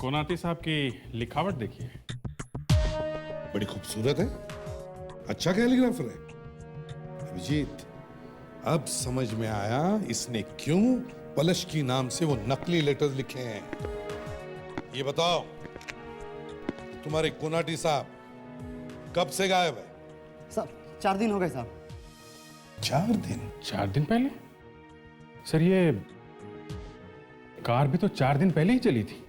Speaker 2: कोनाती साहब की लिखावट देखिए,
Speaker 8: बड़ी खूबसूरत है, अच्छा कैलीग्राफर है। अभिजीत, अब समझ में आया इसने क्यों पलश की नाम से वो नकली लेटर्स लिखे हैं। ये बताओ, तुम्हारे कोनाटी साहब कब से गायब है?
Speaker 15: साहब, 4 दिन हो गए साहब।
Speaker 8: 4 दिन?
Speaker 2: 4 दिन पहले? सर, ये कार भी तो 4 दिन पहले ही चली थी।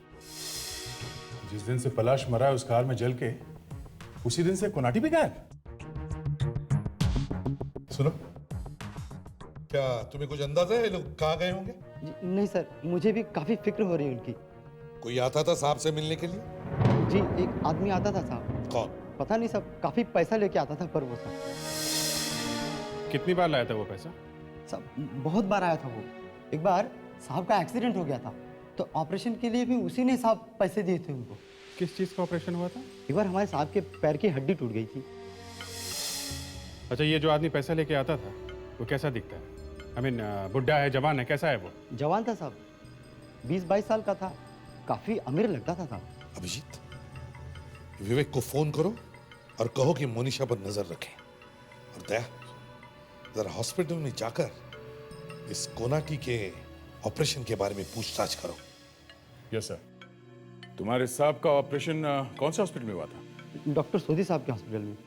Speaker 4: जिस दिन से पलाश मरा है उस कार में जल के, उसी दिन से कोनाटी भी गायब।
Speaker 8: सुनो, क्या तुम्हें कुछ अंदाजा है ये लोग कहाँ गए होंगे?
Speaker 15: नहीं सर, मुझे भी काफी फिक्र हो रही है उनकी।
Speaker 8: कोई आता था साहब से मिलने के लिए?
Speaker 15: जी, एक आदमी आता था साहब।
Speaker 8: कौन?
Speaker 15: पता नहीं साहब, काफी पैसा लेके आता था, पर वो साहब।
Speaker 2: कितनी बार लाया था वो पैसा?
Speaker 15: साहब, बहुत बार आया था वो। एक बार साहब का एक्सीडेंट हो गया था, तो ऑपरेशन के लिए भी उसी ने साहब पैसे दिए थे उनको।
Speaker 2: किस चीज का ऑपरेशन हुआ था?
Speaker 15: एक बार हमारे साहब के पैर की हड्डी टूट गई थी।
Speaker 2: अच्छा, ये जो आदमी पैसा लेके आता था वो कैसा दिखता है? I mean, बुढ़ा है, जवान है, कैसा है वो?
Speaker 15: जवान था साहब, 20-22 साल का था, काफी अमीर लगता था साहब।
Speaker 8: अभिजीत, विवेक को फोन करो और कहो कि मोनिशा पर नजर रखें। और दया, जरा हॉस्पिटल में जाकर इस कोनाटी के ऑपरेशन के बारे में पूछताछ करो।
Speaker 2: Yes sir. तुम्हारे साहब का ऑपरेशन कौन से हॉस्पिटल में हुआ था?
Speaker 15: डॉक्टर सोधी साहब के हॉस्पिटल में।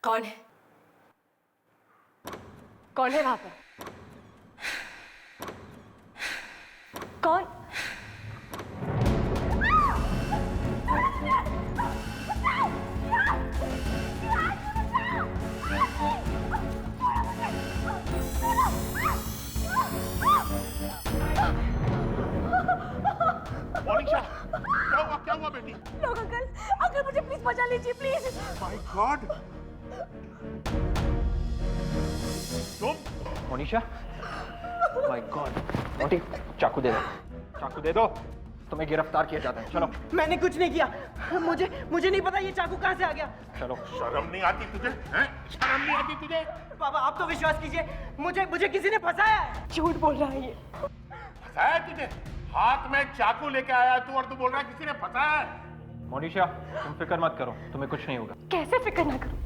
Speaker 9: कौन है? कौन है वहां पर?
Speaker 11: कौन?
Speaker 4: मोनिशा, क्या हुआ बेटी?
Speaker 9: लोग अंकल, अंकल मुझे प्लीज बचा लीजिए प्लीज।
Speaker 4: माय गॉड, तुम?
Speaker 12: मोनिशा, माय गॉड, मोंटी चाकू दे दो, चाकू दे दो, तुम्हें गिरफ्तार किया जाता है। चलो।
Speaker 10: मैंने कुछ नहीं किया, मुझे नहीं पता ये चाकू कहाँ से आ गया।
Speaker 12: चलो।
Speaker 4: शर्म नहीं आती तुझे? हैं? शर्म नहीं आती तुझे?
Speaker 10: बाबा आप तो विश्वास कीजिए, मुझे किसी ने फंसाया है।
Speaker 9: झूठ बोल रहा है ये।
Speaker 4: फंसाया तुझे? हाथ में चाकू लेके आया तू और तू बोल रहा है किसी ने फंसाया है?
Speaker 12: मोनिशा, तुम फिक्र मत करो, तुम्हें कुछ नहीं होगा।
Speaker 9: कैसे फिक्र ना करूं?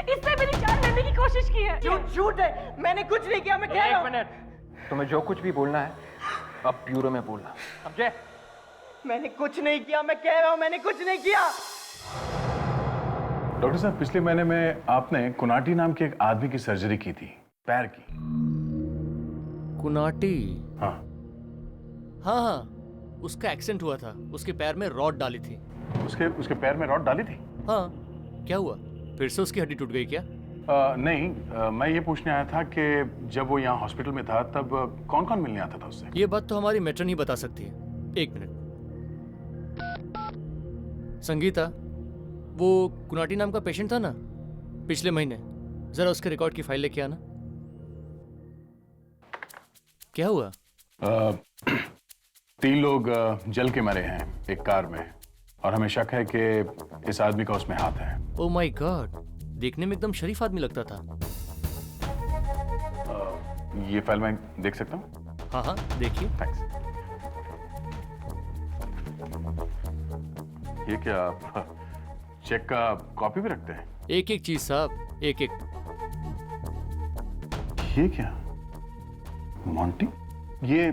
Speaker 9: इसने मेरी जान लेने की कोशिश की है।
Speaker 10: झूठ है, मैंने कुछ नहीं किया। मैं कह रहा हूं।
Speaker 12: एक मिनट, तुम्हें जो कुछ भी बोलना है अब ब्यूरो में बोलना, समझे?
Speaker 10: मैंने कुछ नहीं किया, मैं कह रहा हूं मैंने कुछ नहीं किया।
Speaker 2: डॉक्टर साहब, पिछले महीने में आपने कुनाटी नाम के एक आदमी की सर्जरी की थी, पैर की।
Speaker 16: कुनाटी?
Speaker 2: हाँ
Speaker 16: हाँ, उसका एक्सीडेंट हुआ था, उसके पैर में रॉड डाली थी।
Speaker 2: उसके पैर में रॉड डाली थी?
Speaker 16: हाँ, क्या हुआ? फिर से उसकी हड्डी टूट गई क्या?
Speaker 2: नहीं, मैं ये पूछने आया था कि जब वो यहाँ हॉस्पिटल में था तब कौन कौन मिलने आता था उससे?
Speaker 16: ये बात तो हमारी मेट्रन ही बता सकती है। एक मिनट। संगीता, वो कुनाटी नाम का पेशेंट था ना पिछले महीने, जरा उसके रिकॉर्ड की फाइल लेके आना। क्या हुआ?
Speaker 2: 3 लोग जल के मरे हैं एक कार में, और हमें शक है कि इस आदमी का उसमें हाथ है।
Speaker 16: ओह माय गॉड, देखने में एकदम शरीफ आदमी लगता था।
Speaker 2: ये फाइल मैं देख सकता हूँ?
Speaker 16: हाँ हाँ, देखिए।
Speaker 2: थैंक्स। ये क्या आप चेक का कॉपी भी रखते हैं?
Speaker 16: एक एक चीज साहब, एक एक।
Speaker 2: ये क्या, मोंटी? ये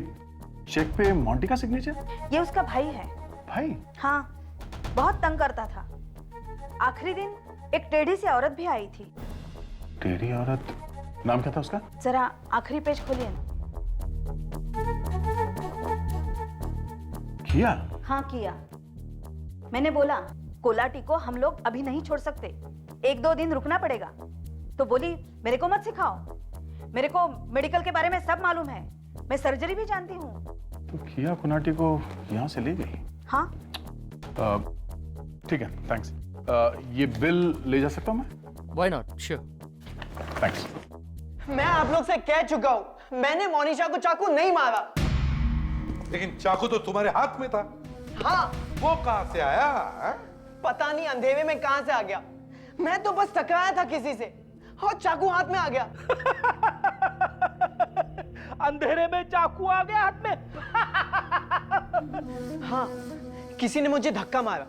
Speaker 2: चेक पे मोंटी का सिग्नेचर?
Speaker 11: ये उसका भाई है।
Speaker 2: भाई?
Speaker 11: हाँ, बहुत तंग करता था। आखिरी दिन एक टेढ़ी सी औरत भी आई थी।
Speaker 2: टेढ़ी औरत? नाम क्या था उसका?
Speaker 11: जरा आखिरी पेज खोलिए ना।
Speaker 2: किया?
Speaker 11: हाँ किया। मैंने बोला कोलाटी को हम लोग अभी नहीं छोड़ सकते, 1-2 दिन रुकना पड़ेगा। तो बोली मेरे को मत सिखाओ, मेरे को मेडिकल के बारे में सब मालूम है, मैं सर्जरी भी जानती हूँ।
Speaker 2: तो किया कुनाटी को यहाँ से ले गई?
Speaker 11: हाँ।
Speaker 2: ठीक है, थैंक्स। ये बिल ले जा सकता हूँ मैं?
Speaker 16: Why not? Sure.
Speaker 2: थैंक्स।
Speaker 10: मैं आप लोग से कह चुका हूँ, मैंने मोनिशा को चाकू नहीं मारा।
Speaker 8: लेकिन चाकू तो तुम्हारे हाथ में था।
Speaker 10: हाँ।
Speaker 8: वो कहाँ से आया है?
Speaker 10: पता नहीं अंधेरे में कहां से आ गया। मैं तो बस टकराया था किसी से और चाकू हाथ में आ गया।
Speaker 14: अंधेरे में चाकू आ गया हाथ में?
Speaker 10: हाँ, किसी ने मुझे धक्का मारा।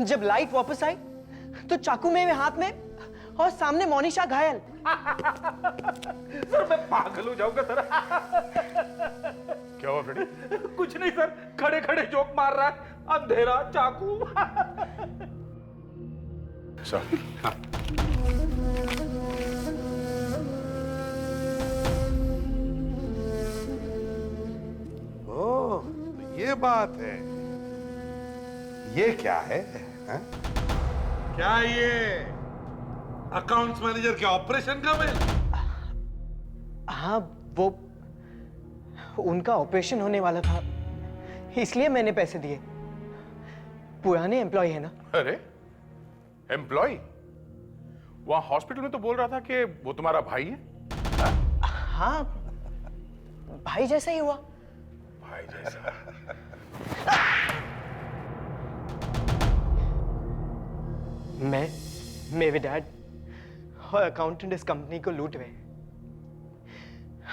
Speaker 10: जब लाइट वापस आई तो चाकू मेरे हाथ में और सामने मोनिशा घायल।
Speaker 14: सर मैं पागल हो जाऊंगा सर।
Speaker 2: क्या हुआ फ्रेडी?
Speaker 14: कुछ नहीं सर, खड़े खड़े जोक मार रहा है, अंधेरा चाकू।
Speaker 2: सर,
Speaker 8: ओह, ये बात है। ये क्या है? क्या ये अकाउंट्स मैनेजर के ऑपरेशन का बिल?
Speaker 10: हाँ, वो उनका ऑपरेशन होने वाला था, इसलिए मैंने पैसे दिए। पुराने एम्प्लॉय है ना।
Speaker 4: अरे एम्प्लॉय? वहां हॉस्पिटल में तो बोल रहा था कि वो तुम्हारा भाई है।
Speaker 10: हाँ, भाई जैसा ही हुआ।
Speaker 4: भाई जैसा?
Speaker 10: मैं, मेरे डैड और अकाउंटेंट इस कंपनी को लूट रहे हैं।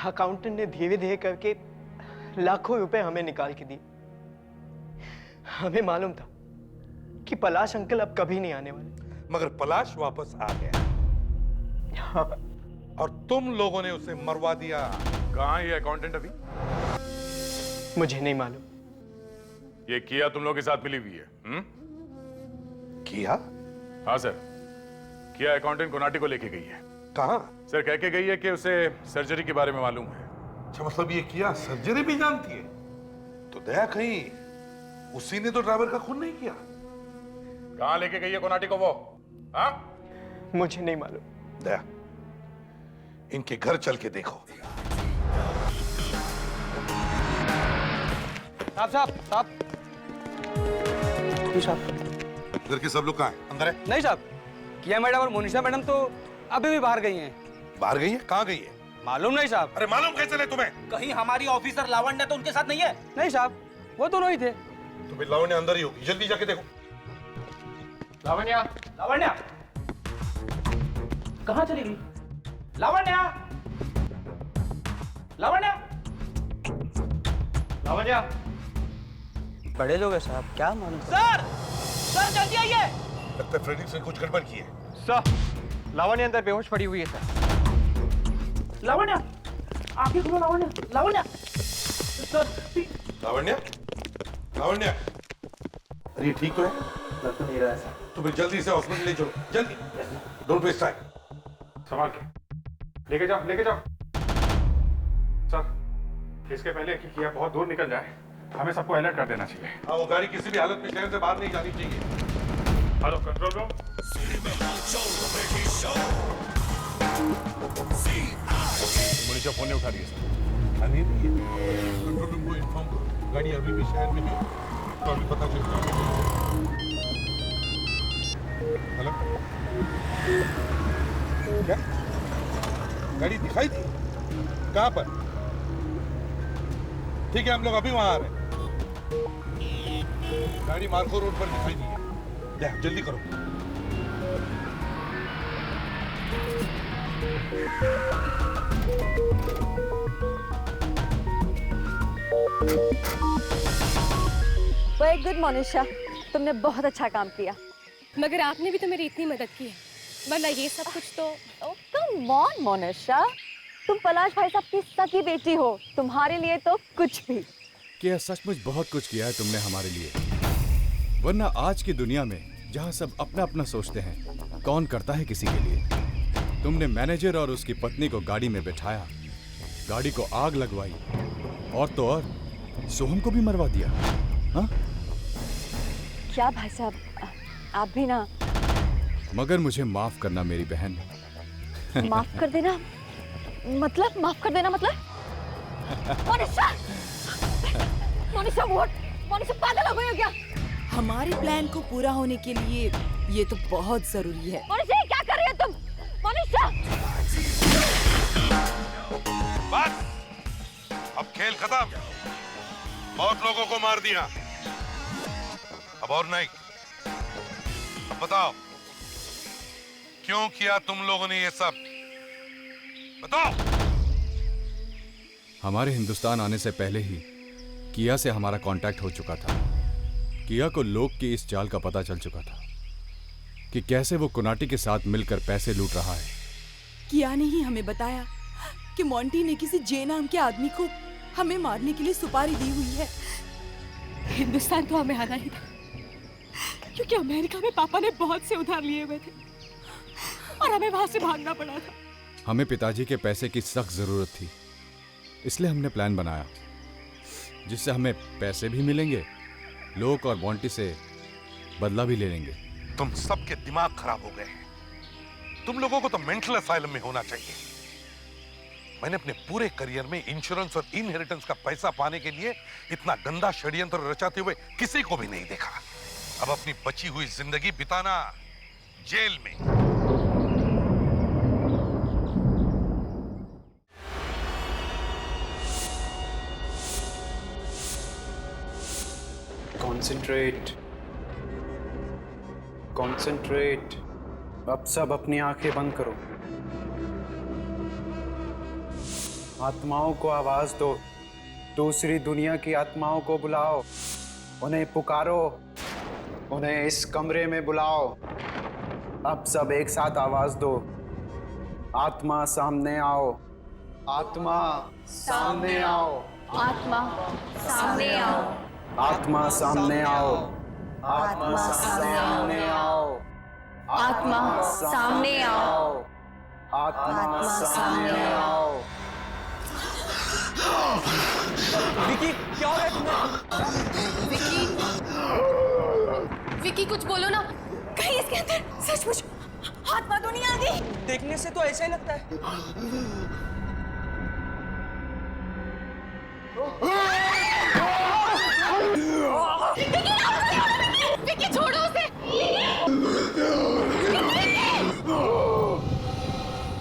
Speaker 10: अकाउंटेंट ने धीरे धीरे करके लाखों रुपए हमें निकाल के दिए। हमें मालूम था कि पलाश अंकल अब कभी नहीं आने वाले,
Speaker 8: मगर पलाश वापस आ गया।
Speaker 10: हाँ।
Speaker 8: और तुम लोगों ने उसे मरवा दिया।
Speaker 4: कहाँ है ये अकाउंटेंट अभी?
Speaker 10: मुझे नहीं मालूम।
Speaker 4: ये किया तुम लोगों के साथ मिली हुई है?
Speaker 8: किया?
Speaker 4: हाँ सर, किया अकाउंटेंट कोनाटी को लेके गई है।
Speaker 8: कहाँ?
Speaker 4: सर कह के गई है कि उसे सर्जरी के बारे में मालूम है।
Speaker 8: अच्छा, मतलब ये किया सर्जरी भी जानती है? तो दया कहीं उसी ने तो ड्राइवर का खून नहीं किया?
Speaker 4: कहाँ लेके गई है कोनाटी को वो? हाँ?
Speaker 10: मुझे नहीं मालूम।
Speaker 8: दया, इनके घर चल के देखो।
Speaker 15: साहब
Speaker 8: घर के सब लोग कहाँ हैं? अंदर है?
Speaker 15: नहीं साहब, किया मैडम और मोनिशा मैडम तो अभी भी बाहर गई हैं।
Speaker 8: बाहर गई है? कहाँ गई है?
Speaker 15: मालूम नहीं साहब।
Speaker 8: अरे मालूम कैसे नहीं तुम्हें?
Speaker 14: कहीं हमारी ऑफिसर लावण्य तो उनके साथ नहीं है?
Speaker 15: नहीं साहब, वो दोनों ही थे।
Speaker 8: तो फिर लावण्य अंदर ही होगी, जल्दी जाके देखो।
Speaker 14: लावण्य, लावण्य कहाँ चली गई? लावण्य, लावण्य, लावण्य।
Speaker 15: बड़े लोग हैं साहब, क्या मालूम।
Speaker 14: सर, सर जल्दी आइए।
Speaker 8: लगता है फ्रेडिक्स ने कुछ गड़बड़ की है।
Speaker 12: सर, लावण्य अंदर बेहोश पड़ी हुई है सर।
Speaker 14: लावण्य, आंखें खोलो लावण्य, लावण्य। सर,
Speaker 8: लावण्य, लावण्य, अरे ठीक तो है?
Speaker 7: लग तो नहीं रहा है सर।
Speaker 8: तो फिर जल्दी से हॉस्पिटल ले चलो, जल्दी। Don't waste time.
Speaker 2: संभाल के लेके जाओ, लेके जाओ। सर, इसके पहले कि किया बहुत दूर निकल जाए, हमें सबको अलर्ट कर देना चाहिए।
Speaker 8: हाँ, वो गाड़ी किसी भी हालत में शहर से बाहर नहीं जानी चाहिए।
Speaker 2: Hello control room.
Speaker 4: Monisha phone नहीं उठा रही है सर।
Speaker 8: नहीं कंट्रोल रूम को इन्फॉर्म करो, गाड़ी अभी भी शहर में है, तो अभी पता चल जाएगा। हेलो, क्या गाड़ी दिखाई दी? कहाँ पर? ठीक है, हम लोग अभी वहां आ रहे हैं। गाड़ी मार्को रोड पर दिखाई दी है। जल्दी करो।
Speaker 5: वेरी गुड मोनिशा, तुमने बहुत अच्छा काम किया।
Speaker 13: मगर आपने भी तो मेरी इतनी मदद की है, वरना ये सब कुछ तो।
Speaker 5: कम ऑन मोनिशा, तुम पलाश भाई साहब की सगी बेटी हो, तुम्हारे लिए तो कुछ भी।
Speaker 17: क्या सचमुच बहुत कुछ किया है तुमने हमारे लिए, वरना आज की दुनिया में जहाँ सब अपना अपना सोचते हैं, कौन करता है किसी के लिए। तुमने मैनेजर और उसकी पत्नी को गाड़ी में बैठाया, गाड़ी को आग लगवाई, और तो और सोहम को भी मरवा दिया। हाँ?
Speaker 5: क्या भाई साहब, आप भी ना।
Speaker 17: मगर मुझे माफ करना मेरी बहन।
Speaker 5: माफ कर देना मतलब? माफ कर देना मतलब? मोनिशा, मोनिशा व्हाट? मोनिशा पागल हो गई हो क्या?
Speaker 1: हमारे प्लान को पूरा होने के लिए ये तो बहुत जरूरी है।
Speaker 5: मोनिशा क्या कर रही हो तुम? मोनिशा!
Speaker 8: बस, अब खेल खत्म। बहुत लोगों को मार दिया, अब और नहीं। अब बताओ, क्यों किया तुम लोगों ने ये सब? बताओ।
Speaker 17: हमारे हिंदुस्तान आने से पहले ही किया से हमारा कांटेक्ट हो चुका था। किया को लोग की इस चाल का पता चल चुका था कि कैसे वो कोनाटी के साथ मिलकर पैसे लूट रहा है।
Speaker 1: किया ने ही हमें बताया कि मोंटी ने किसी जे नाम के आदमी को हमें मारने के लिए सुपारी दी हुई है।
Speaker 13: हिंदुस्तान तो हमें आना ही था, क्योंकि अमेरिका में पापा ने बहुत से उधार लिए हुए थे और हमें वहां से भागना पड़ा था।
Speaker 17: हमें पिताजी के पैसे की सख्त जरूरत थी, इसलिए हमने प्लान बनाया जिससे हमें पैसे भी मिलेंगे, लोग और बॉन्टी से बदला भी ले लेंगे।
Speaker 8: तुम सबके दिमाग खराब हो गए हैं। तुम लोगों को तो मेंटल असाइलम में होना चाहिए। मैंने अपने पूरे करियर में इंश्योरेंस और इनहेरिटेंस का पैसा पाने के लिए इतना गंदा षड्यंत्र रचाते हुए किसी को भी नहीं देखा। अब अपनी बची हुई जिंदगी बिताना जेल में।
Speaker 18: Concentrate, concentrate. अब सब अपनी आंखें बंद करो। आत्माओं को आवाज दो, दूसरी दुनिया की आत्माओं को बुलाओ, उन्हें पुकारो, उन्हें इस कमरे में बुलाओ। अब सब एक साथ आवाज दो, आत्मा सामने आओ, आत्मा सामने आओ,
Speaker 5: आत्मा सामने आओ,
Speaker 18: आत्मा सामने आओ, आत्मा सामने आओ,
Speaker 5: आत्मा सामने आओ,
Speaker 18: आत्मा सामने आओ।
Speaker 10: विकी, क्या हो रहा है तुम्हें?
Speaker 13: विकी, विकी कुछ बोलो ना, कहीं इसके अंदर सचमुच आत्मा तो नहीं आ गई?
Speaker 10: देखने से तो ऐसा ही लगता है।
Speaker 13: विकी छोड़ो उसे।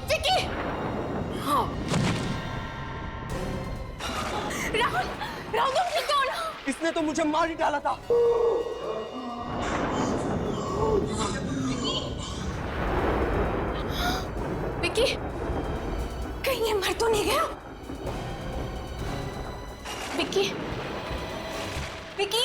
Speaker 13: विकी, हाँ। राहुल, राहुल तुम ठीक हो ना?
Speaker 10: इसने तो मुझे मार ही डाला था।
Speaker 13: विकी, कहीं ये मर तो नहीं गया? विकी, विकी,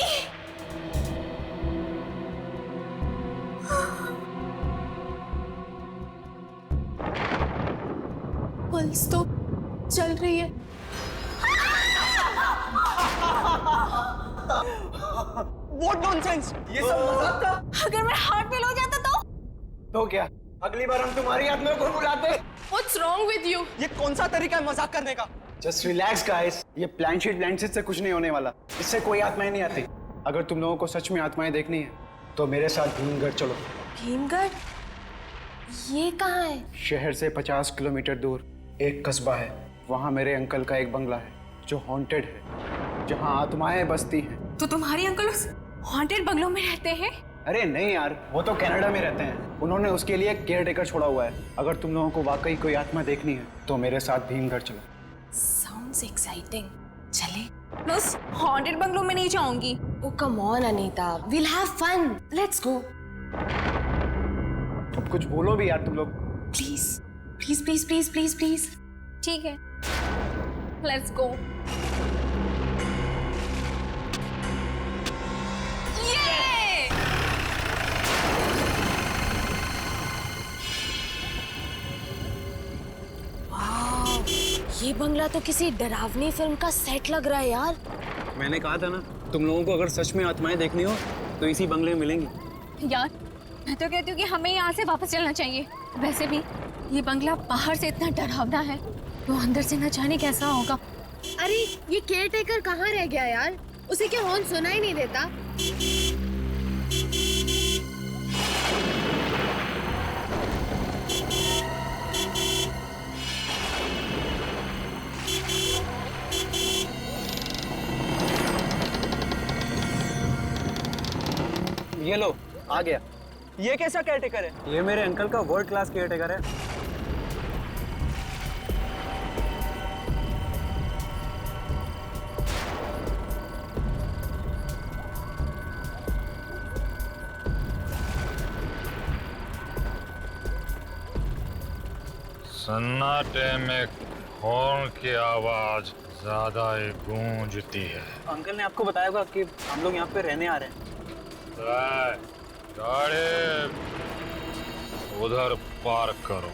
Speaker 13: पल्स तो चल रही है।
Speaker 10: What nonsense! ये सब मजाक था?
Speaker 13: अगर मेरा हार्ट फेल हो जाता
Speaker 18: तो क्या अगली बार हम तुम्हारी आत्मा को बुलाते?
Speaker 13: What's wrong with you?
Speaker 10: ये कौन सा तरीका है मजाक करने का?
Speaker 18: जस्ट रिलैक्स गाइस, ये प्लानशीट से कुछ नहीं होने वाला। इससे कोई आत्माएं नहीं आती। अगर तुम लोगों को सच में आत्माएं देखनी है तो मेरे साथ भीमगढ़ चलो।
Speaker 13: भीमगढ़? ये कहाँ है?
Speaker 18: शहर से 50 किलोमीटर दूर एक कस्बा है। वहाँ मेरे अंकल का एक बंगला है जो हॉन्टेड है, जहाँ आत्माएं बसती हैं।
Speaker 13: तो तुम्हारे अंकल उस हॉन्टेड बंगलों में रहते हैं?
Speaker 18: अरे नहीं यार, वो तो कनाडा में रहते हैं। उन्होंने उसके लिए केयर टेकर छोड़ा हुआ है। अगर तुम लोगों को वाकई कोई आत्मा देखनी है तो मेरे साथ भीमगढ़ चलो।
Speaker 13: Sounds exciting. चले? मैं उस हॉन्टेड बंगलों में नहीं जाऊंगी। Oh come on Anita, we'll have fun. Let's go.
Speaker 18: अब कुछ बोलो भी यार तुम लोग।
Speaker 13: Please, please, please, please, please, please. ठीक है। Let's go. ये बंगला तो किसी डरावनी फिल्म का सेट लग रहा है यार।
Speaker 18: मैंने कहा था ना, तुम लोगों को अगर सच में आत्माएं देखनी हो तो इसी बंगले में मिलेंगी।
Speaker 13: यार मैं तो कहती हूँ कि हमें यहाँ से वापस चलना चाहिए। वैसे भी ये बंगला बाहर से इतना डरावना है तो अंदर से न जाने कैसा होगा। अरे ये केयर टेकर कहाँ रह गया यार? उसे क्या हॉर्न सुना ही नहीं देता?
Speaker 18: ये लो, आ गया।
Speaker 10: ये कैसा केयरटेकर है?
Speaker 18: ये मेरे अंकल का वर्ल्ड क्लास केयरटेकर है।
Speaker 19: सन्नाटे में हॉर्न की आवाज ज्यादा ही गूंजती है।
Speaker 18: अंकल ने आपको बताया होगा कि हम लोग यहाँ पे रहने आ रहे हैं।
Speaker 19: गाड़ी उधर पार्क करो।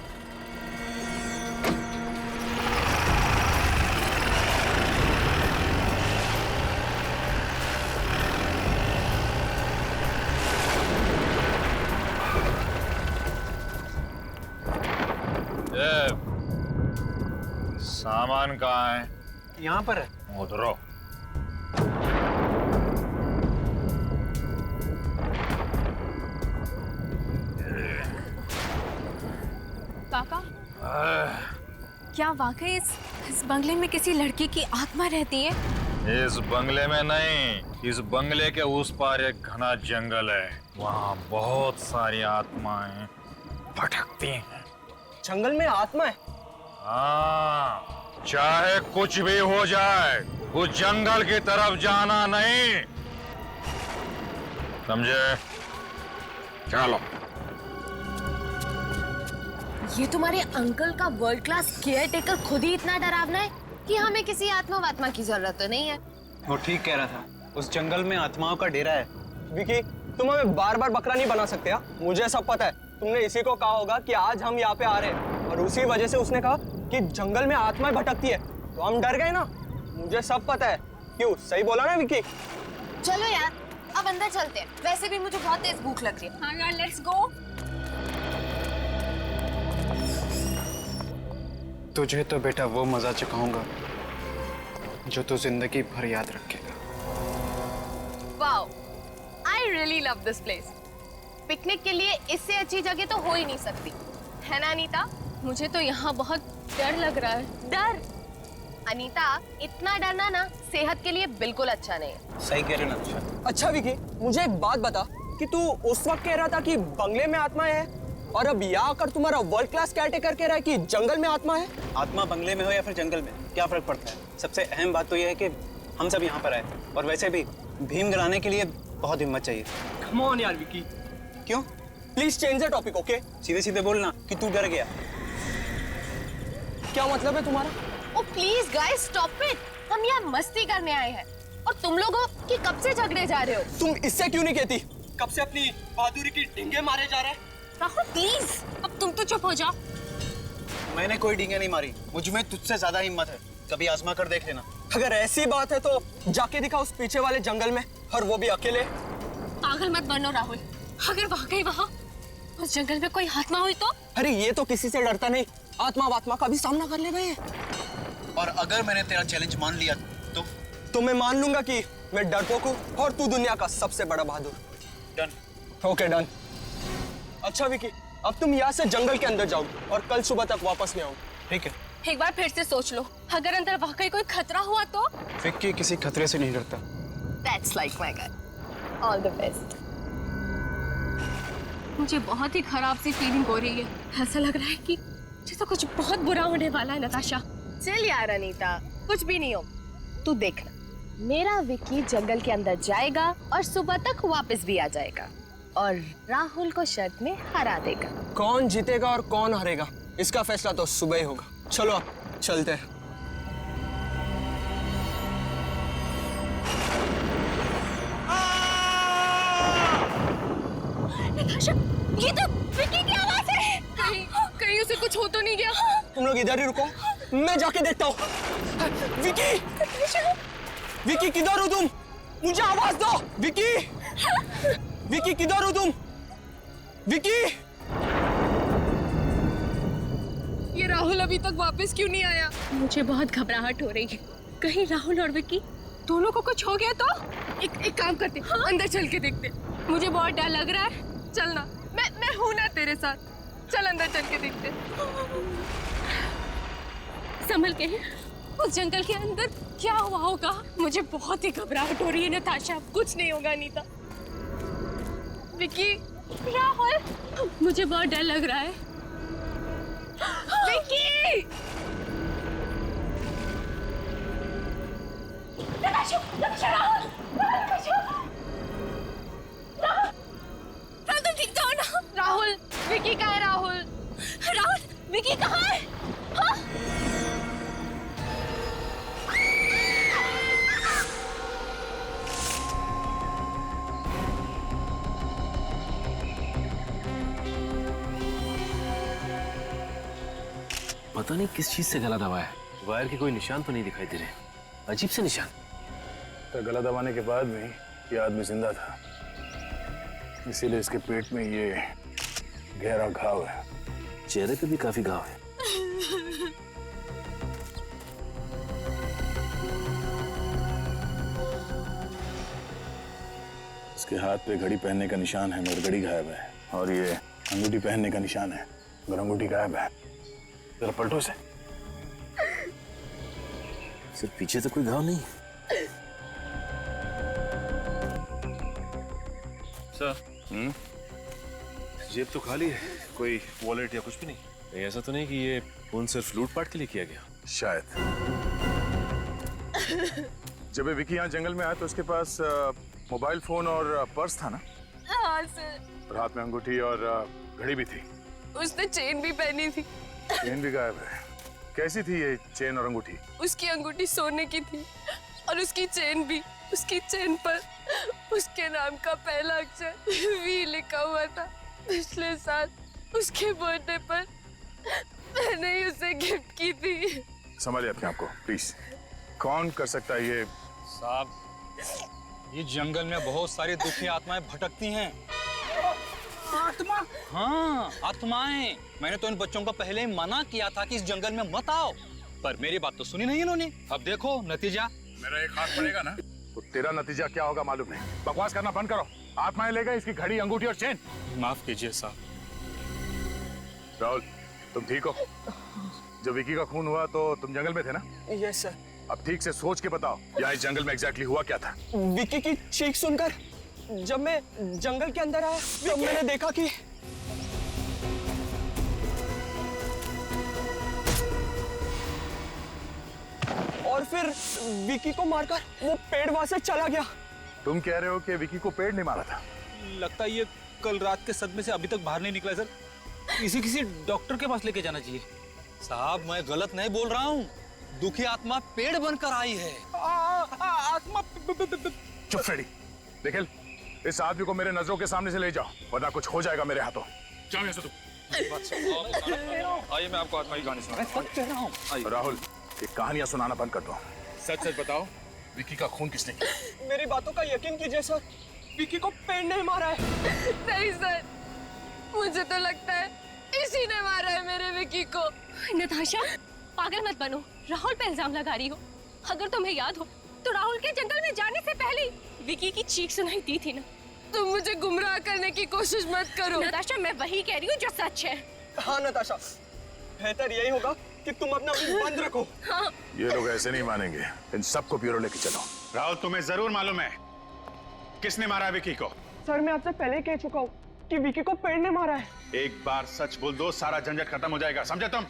Speaker 19: ये सामान कहाँ है?
Speaker 18: यहाँ पर है।
Speaker 19: उधरो।
Speaker 13: काका, क्या वाकई इस इस बंगले में किसी लड़की की आत्मा रहती है?
Speaker 19: इस बंगले में नहीं, इस बंगले के उस पार एक घना जंगल है। वहाँ बहुत सारी आत्माएं भटकती हैं।
Speaker 10: जंगल में आत्मा है?
Speaker 19: हाँ, चाहे कुछ भी हो जाए, उस जंगल की तरफ जाना नहीं, समझे? चलो।
Speaker 13: ये तुम्हारे अंकल का वर्ल्ड क्लास केयर टेकर खुद ही इतना डरावना है कि हमें किसी आत्मा वात्मा की जरूरत तो नहीं है।
Speaker 10: वो ठीक कह रहा था, उस जंगल में आत्माओं का डेरा है। विकी, तुम हमें बार बार बकरा नहीं बना सकते हा? मुझे सब पता है। तुमने इसी को कहा होगा कि आज हम यहाँ पे आ रहे हैं, और उसी वजह से उसने कहा कि जंगल में आत्माएं भटकती है, तो हम डर गए ना। मुझे सब पता है। क्यों, सही बोला ना विकी?
Speaker 13: चलो यार, अब अंदर चलते हैं। वैसे भी मुझे बहुत तेज भूख लग रही है। हाँ यार, लेट्स गो।
Speaker 18: तुझे तो बेटा वो मजा चखाऊंगा जो तू जिंदगी भर याद रखेगा।
Speaker 13: Wow, I really love this place. Picnic के लिए इससे अच्छी जगह तो हो ही नहीं सकती, है ना अनीता? मुझे तो यहाँ बहुत डर लग रहा है। डर? अनीता, इतना डरना ना सेहत के लिए बिल्कुल अच्छा नहीं है।
Speaker 10: सही कह रहे ना। अच्छा विकी, मुझे एक बात बता कि तू उस वक्त कह रहा था कि बंगले में आत्माएं हैं, और अब यहाँ आकर तुम्हारा वर्ल्ड क्लास केयरटेकर कह रहा है कि जंगल में आत्मा है।
Speaker 7: आत्मा बंगले में हो या फिर जंगल में, क्या फर्क पड़ता है? सबसे अहम बात तो यह है कि हम सब यहाँ पर आए, और वैसे भी भीम गिराने के लिए बहुत हिम्मत चाहिए।
Speaker 10: कम ऑन यार विकी।
Speaker 7: क्यों?
Speaker 10: Please change the topic, okay?
Speaker 7: सीधे सीधे बोलना कि तू डर गया।
Speaker 10: क्या मतलब है तुम्हारा?
Speaker 13: ओ प्लीज गाइस, स्टॉप इट। हम यहाँ मस्ती करने आए हैं, और तुम लोगों की कब से झगड़े जा रहे हो?
Speaker 10: तुम इससे क्यों नहीं कहती? कब से अपनी बहादुरी की डींगे मारे जा रहे हैं?
Speaker 13: राहुल प्लीज, अब तुम तो चुप हो जाओ।
Speaker 7: मैंने कोई डींगे नहीं मारी, मुझ में तुझसे ज्यादा हिम्मत है। कभी आजमा कर देख लेना।
Speaker 10: अगर ऐसी बात है तो जाके दिखा उस पीछे वाले जंगल में, और वो भी अकेले।
Speaker 13: पागल मत बनो राहुल। अगर वाकई वहाँ उस जंगल में कोई आत्मा हुई तो?
Speaker 10: अरे ये तो किसी से डरता नहीं, आत्मा वात्मा का भी सामना कर ले गए।
Speaker 7: और अगर मैंने तेरा चैलेंज मान लिया
Speaker 10: तो मैं मान लूंगा कि मैं डरपोक हूँ और तू दुनिया का सबसे बड़ा बहादुर।
Speaker 7: डन।
Speaker 10: Okay done. अच्छा विकी, अब तुम यहाँ से जंगल के अंदर जाओ और कल सुबह तक वापस नहीं आओ, ठीक है?
Speaker 13: एक बार फिर से सोच लो, अगर अंदर वाकई कोई खतरा हुआ तो?
Speaker 18: विक्की किसी खतरे से नहीं डरता।
Speaker 13: That's like my guy. All the best. मुझे बहुत ही खराब सी फीलिंग हो रही है। ऐसा लग रहा है कि जैसे कुछ बहुत बुरा होने वाला है। नताशा, चल यार अनीता, कुछ भी नहीं हो। तू देखना, मेरा विक्की जंगल के अंदर जाएगा और सुबह तक वापस भी आ जाएगा, और राहुल को शर्त में हरा देगा।
Speaker 10: कौन जीतेगा और कौन हारेगा, इसका फैसला तो सुबह ही होगा। चलो अब चलते हैं।
Speaker 13: नताशा, ये तो विक्की की आवाज है। कहीं उसे कुछ हो तो नहीं गया?
Speaker 10: तुम लोग इधर ही रुको, मैं जाके देखता हूँ। विक्की, विक्की किधर हो तुम? मुझे आवाज दो। विक्की, विक्की किधर हो तुम? विक्की!
Speaker 13: ये राहुल अभी तक वापस क्यों नहीं आया? मुझे बहुत घबराहट हो रही है। कहीं राहुल और विक्की दोनों को कुछ हो गया तो? एक काम करते, हाँ? अंदर चल के देखते। मुझे बहुत डर लग रहा है। चलना, मैं हूं ना तेरे साथ। चल अंदर चल के देखते। संभल के। उस जंगल के अंदर क्या हुआ होगा? मुझे बहुत ही घबराहट हो रही है नताशा। कुछ नहीं होगा अनीता। विक्की, राहुल, मुझे बहुत डर लग रहा है। विक्की! नताशा, नताशा, राहुल, राहुल, तुम ठीक तो हो ना? राहुल, विक्की कहाँ है? राहुल, राहुल, विक्की कहाँ है? हाँ?
Speaker 20: पता नहीं किस चीज से गला दबाया है। वायर के कोई निशान तो नहीं दिखाई दे रहे, अजीब से निशान।
Speaker 19: तो गला दबाने के बाद भी ये आदमी जिंदा था, इसीलिए इसके पेट में ये गहरा घाव है।
Speaker 20: चेहरे पे भी काफी घाव है।
Speaker 19: इसके हाथ पे घड़ी पहनने का निशान है मगर घड़ी गायब है, और ये अंगूठी पहनने का निशान है मगर अंगूठी गायब है। जरा पलटो इसे।
Speaker 20: सिर्फ पीछे तो कोई घाव नहीं।
Speaker 19: सर जेब तो खाली है, कोई वॉलेट या कुछ भी नहीं।
Speaker 20: नहीं, ऐसा तो नहीं कि ये खून सिर्फ लूटपाट के लिए किया गया?
Speaker 4: शायद। जब ये विकी यहाँ जंगल में आया तो उसके पास मोबाइल फोन और पर्स था ना?
Speaker 5: हाँ सर।
Speaker 4: और हाथ में अंगूठी और घड़ी भी थी।
Speaker 5: उसने चेन भी पहनी थी।
Speaker 4: चेन भी गायब है। कैसी थी ये चेन और अंगूठी?
Speaker 5: उसकी अंगूठी सोने की थी और उसकी चेन भी। उसकी चेन पर उसके नाम का पहला अक्षर वी लिखा हुआ था। पिछले साल उसके बर्थडे पर मैंने ही उसे गिफ्ट की थी।
Speaker 4: संभालिए अपने आप को प्लीज। कौन कर सकता है ये?
Speaker 19: साहब, ये जंगल में बहुत सारी दुखी आत्माएं भटकती हैं।
Speaker 3: आत्मा?
Speaker 19: हाँ, आत्माएं। मैंने तो इन बच्चों को पहले ही मना किया था कि इस जंगल में मत आओ, पर मेरी बात तो सुनी नहीं इन्होंने। अब देखो नतीजा।
Speaker 4: मेरा एक हाथ पड़ेगा ना तो तेरा नतीजा क्या होगा मालूम नहीं। बकवास करना बंद करो। आत्माएं ले गए इसकी घड़ी, अंगूठी और चेन।
Speaker 19: माफ कीजिए साहब।
Speaker 4: राहुल, तुम ठीक हो? जब विकी का खून हुआ तो तुम जंगल में थे ना?
Speaker 10: Yes sir.
Speaker 4: अब ठीक से सोच के बताओ, यहाँ इस जंगल में एग्जैक्टली हुआ क्या था?
Speaker 10: विकी की चीख सुनकर जब मैं जंगल के अंदर आया तब मैंने देखा कि और फिर विकी को मारकर वो पेड़ वहां से चला गया।
Speaker 4: तुम कह रहे हो कि विकी को पेड़ ने मारा था?
Speaker 14: लगता है ये कल रात के सदमे से अभी तक बाहर नहीं निकला सर। किसी डॉक्टर के पास लेके जाना चाहिए।
Speaker 19: साहब, मैं गलत नहीं बोल रहा हूँ। दुखी आत्मा पेड़ बनकर आई है।
Speaker 14: आत्मा?
Speaker 4: चुप फ्रेडी। निखिल, इस आदमी को मेरे नजरों के सामने से ले जाओ, वरना कुछ हो जाएगा मेरे हाथों। जाओ यहाँ से तुम।
Speaker 19: आइए, मैं आपको आत्मा की कहानी सुनाऊं।
Speaker 4: राहुल, ये कहानियां सुनाना बंद कर दो। सच सच बताओ, विकी का खून किसने किया?
Speaker 10: मेरी बातों का यकीन कीजिए सर, विकी को पेड़ ने मारा है।
Speaker 5: नहीं सर, मुझे तो लगता है इसी ने मारा है मेरे विकी को।
Speaker 13: नताशा, पागल मत बनो। राहुल पे इल्जाम लगा रही हो। अगर तुम्हें याद हो तो राहुल के जंगल में जाने से पहले विकी की चीख सुनाई दी थी ना।
Speaker 5: तुम मुझे गुमराह करने की कोशिश मत करो।
Speaker 13: नताशा, मैं वही कह रही हूँ जो सच है।
Speaker 10: हाँ नताशा, बेहतर यही होगा कि तुम अपना मुंह बंद रखो।
Speaker 13: हाँ।
Speaker 4: ये लोग ऐसे नहीं मानेंगे। इन सबको ब्यूरो लेके चलो।
Speaker 2: राहुल, तुम्हें जरूर मालूम है किसने मारा विकी को?
Speaker 10: सर, मैं आपसे पहले कह चुका हूँ कि विकी को पेड़ ने मारा है।
Speaker 2: एक बार सच बोल दो, सारा झंझट खत्म हो जाएगा, समझे तुम?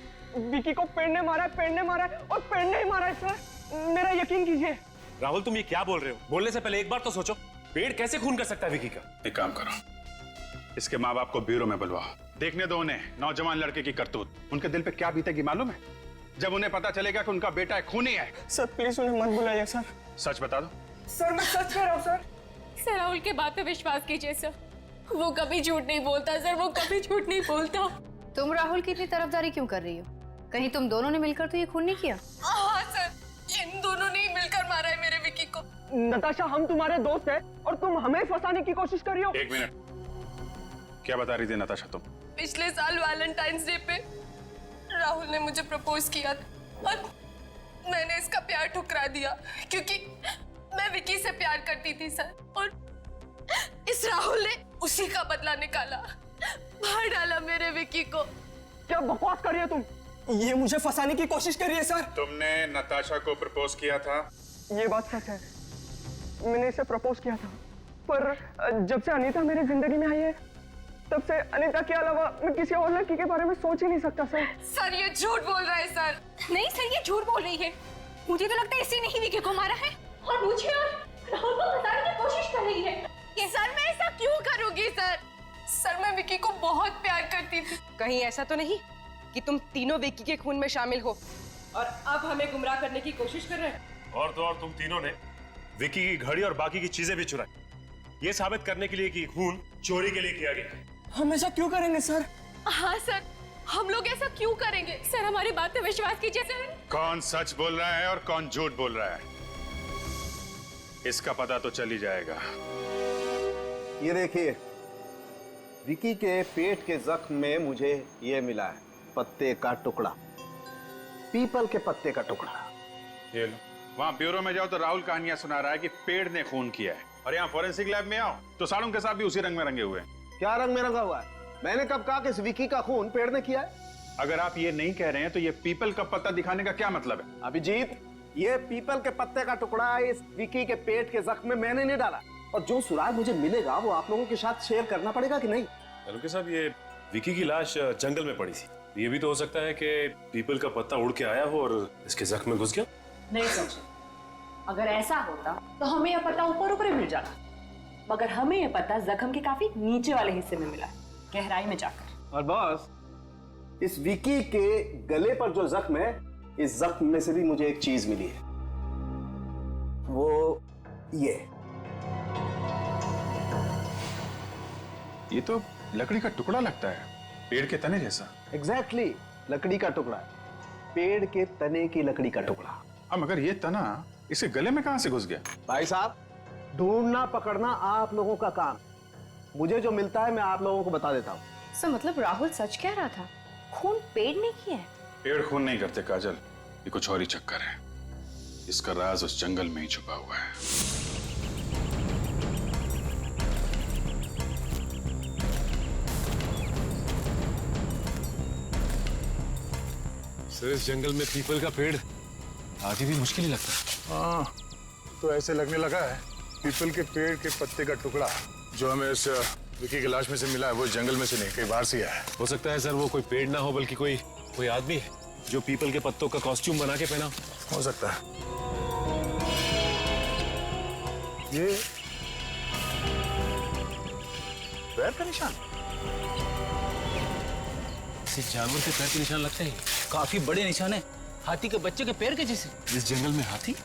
Speaker 10: विकी को पेड़ ने मारा है, पेड़ ने मारा है और पेड़ ने ही मारा है सर। मेरा यकीन कीजिए।
Speaker 20: राहुल, तुम ये क्या बोल रहे हो? बोलने से पहले एक बार तो सोचो, पेड़ कैसे खून कर सकता है विकी का?
Speaker 2: एक काम करो, इसके माँ बाप को ब्यूरो में बुलवाओ। देखने दो उन्हें नौजवान लड़के की करतूत। उनके दिल पे क्या बीतेगी मालूम है जब उन्हें पता चलेगा कि उनका बेटा खूनी है।
Speaker 10: सर प्लीज उन्हें मत बुलाइए सर।
Speaker 2: सच बता दो।
Speaker 10: सर मैं सच कह रहा हूँ सर।
Speaker 13: सर, राहुल के बात पे विश्वास कीजिए सर। वो कभी झूठ नहीं बोलता सर, वो कभी झूठ नहीं बोलता।
Speaker 21: तुम राहुल की इतनी तरफदारी क्यों कर रही हो? कहीं तुम दोनों ने मिलकर तो ये खून नहीं किया?
Speaker 5: हाँ सर, इन दोनों ने ही मिलकर मारा है मेरे विकी को।
Speaker 10: नताशा, हम तुम्हारे दोस्त हैं और तुम हमें फंसाने की कोशिश कर रही हो।
Speaker 2: एक मिनट, क्या बता रही थी नताशा तुम?
Speaker 5: पिछले साल वैलेंटाइंस डे पे राहुल ने मुझे प्रपोज किया था और मैंने इसका प्यार ठुकरा दिया क्योंकि मैं विकी से प्यार करती थी सर। और इस राहुल ने उसी का बदला निकाला, मार डाला मेरे विकी को।
Speaker 10: क्या बकवास कर रही हो तुम? ये मुझे फंसाने की कोशिश कर रही है सर।
Speaker 2: तुमने नताशा को प्रपोज किया था?
Speaker 10: ये बात सच है, मैंने इसे प्रपोज किया था, पर जब से अनीता मेरी जिंदगी में आई है तब से अनीता के अलावा मैं किसी और लड़की के बारे में सोच ही नहीं सकता सर।
Speaker 5: सर ये झूठ बोल रहा है सर।
Speaker 13: नहीं सर, ये झूठ बोल रही है। मुझे तो लगता है इसी ने ही विकी को मारा है और मुझे और राहुल को फंसाने की कोशिश कर रही है।
Speaker 5: सर मैं ऐसा क्यों करूंगी सर? सर मैं विकी को बहुत प्यार करती थी।
Speaker 22: कहीं ऐसा तो नहीं कि तुम तीनों विकी के खून में शामिल हो और अब हमें गुमराह करने की कोशिश कर रहे हैं?
Speaker 20: और तो और तुम तीनों ने विकी की घड़ी और बाकी की चीजें भी चुराई, ये साबित करने के लिए कि खून चोरी के लिए किया गया है।
Speaker 10: हम ऐसा क्यों करेंगे सर?
Speaker 5: हाँ सर, हम लोग ऐसा क्यों करेंगे?
Speaker 13: सर हमारी बात पे विश्वास कीजिए सर।
Speaker 2: कौन सच बोल रहा है और कौन झूठ बोल रहा है, इसका पता तो चल ही जाएगा।
Speaker 23: ये देखिए, विकी के पेट के जख्म में मुझे ये मिला है, पत्ते का टुकड़ा, पीपल के पत्ते का टुकड़ा।
Speaker 2: ये लो, वहाँ ब्यूरो में जाओ तो राहुल कहानियां सुना रहा है कि पेड़ ने खून किया है, और यहाँ फॉरेंसिक लैब में आओ तो साड़ों के साथ भी उसी रंग में रंगे हुए हैं।
Speaker 23: क्या रंग में रंगा हुआ है? मैंने कब कहा कि इस विकी का खून पेड़ ने किया है?
Speaker 2: अगर आप ये नहीं कह रहे हैं तो ये पीपल का पत्ता दिखाने का क्या मतलब है?
Speaker 23: अभिजीत, ये पीपल के पत्ते का टुकड़ा इस विकी के पेट के जख्म में मैंने नहीं डाला, और जो सुराग मुझे मिलेगा वो आप लोगों के साथ शेयर करना पड़ेगा कि नहीं?
Speaker 20: के साहब, ये विकी की लाश जंगल में पड़ी थी। ये भी तो हो सकता है कि पीपल का पत्ता उड़ के आया हो और इसके जख्म में घुस गया। नहीं समझे,
Speaker 6: अगर ऐसा होता तो हमें यह पता ऊपर ऊपर मिल जाता, मगर हमें यह पता जख्म के काफी नीचे वाले हिस्से में मिला, गहराई में जाकर।
Speaker 23: और बॉस, इस विकी के गले पर जो जख्म है, इस जख्म में से भी मुझे एक चीज मिली है, वो
Speaker 20: ये तो लकड़ी का टुकड़ा लगता है, पेड़ के तने जैसा।
Speaker 23: एग्जैक्टली, लकड़ी का टुकड़ा, पेड़ के तने की लकड़ी का टुकड़ा।
Speaker 20: अब मगर ये तना इसे गले में कहां से घुस गया?
Speaker 23: भाई साहब, ढूंढना पकड़ना आप लोगों का काम, मुझे जो मिलता है मैं आप लोगों को बता देता हूँ।
Speaker 6: सर मतलब राहुल सच कह रहा था, खून पेड़ ने किया है?
Speaker 20: पेड़ खून नहीं करते काजल, ये कुछ और ही चक्कर है। इसका राज उस जंगल में ही छुपा हुआ है।
Speaker 9: सर, इस जंगल में पीपल का पेड़ आगे भी मुश्किल ही लगता है।
Speaker 20: हाँ, तो ऐसे लगने लगा है पीपल के पेड़ के पत्ते का टुकड़ा जो हमें इस विकी की लाश में से मिला है, वो जंगल में से नहीं, कहीं बाहर से आया है।
Speaker 9: हो सकता है सर वो कोई पेड़ ना हो बल्कि कोई आदमी है जो पीपल के पत्तों का कॉस्ट्यूम बना के पहना
Speaker 20: हो सकता है। ये पैर का निशान,
Speaker 9: किसी जानवर के पैर के निशान लगते हैं।
Speaker 14: काफी बड़े निशान है, हाथी के बच्चे के पैर के जैसे।
Speaker 20: इस जंगल में हाथी?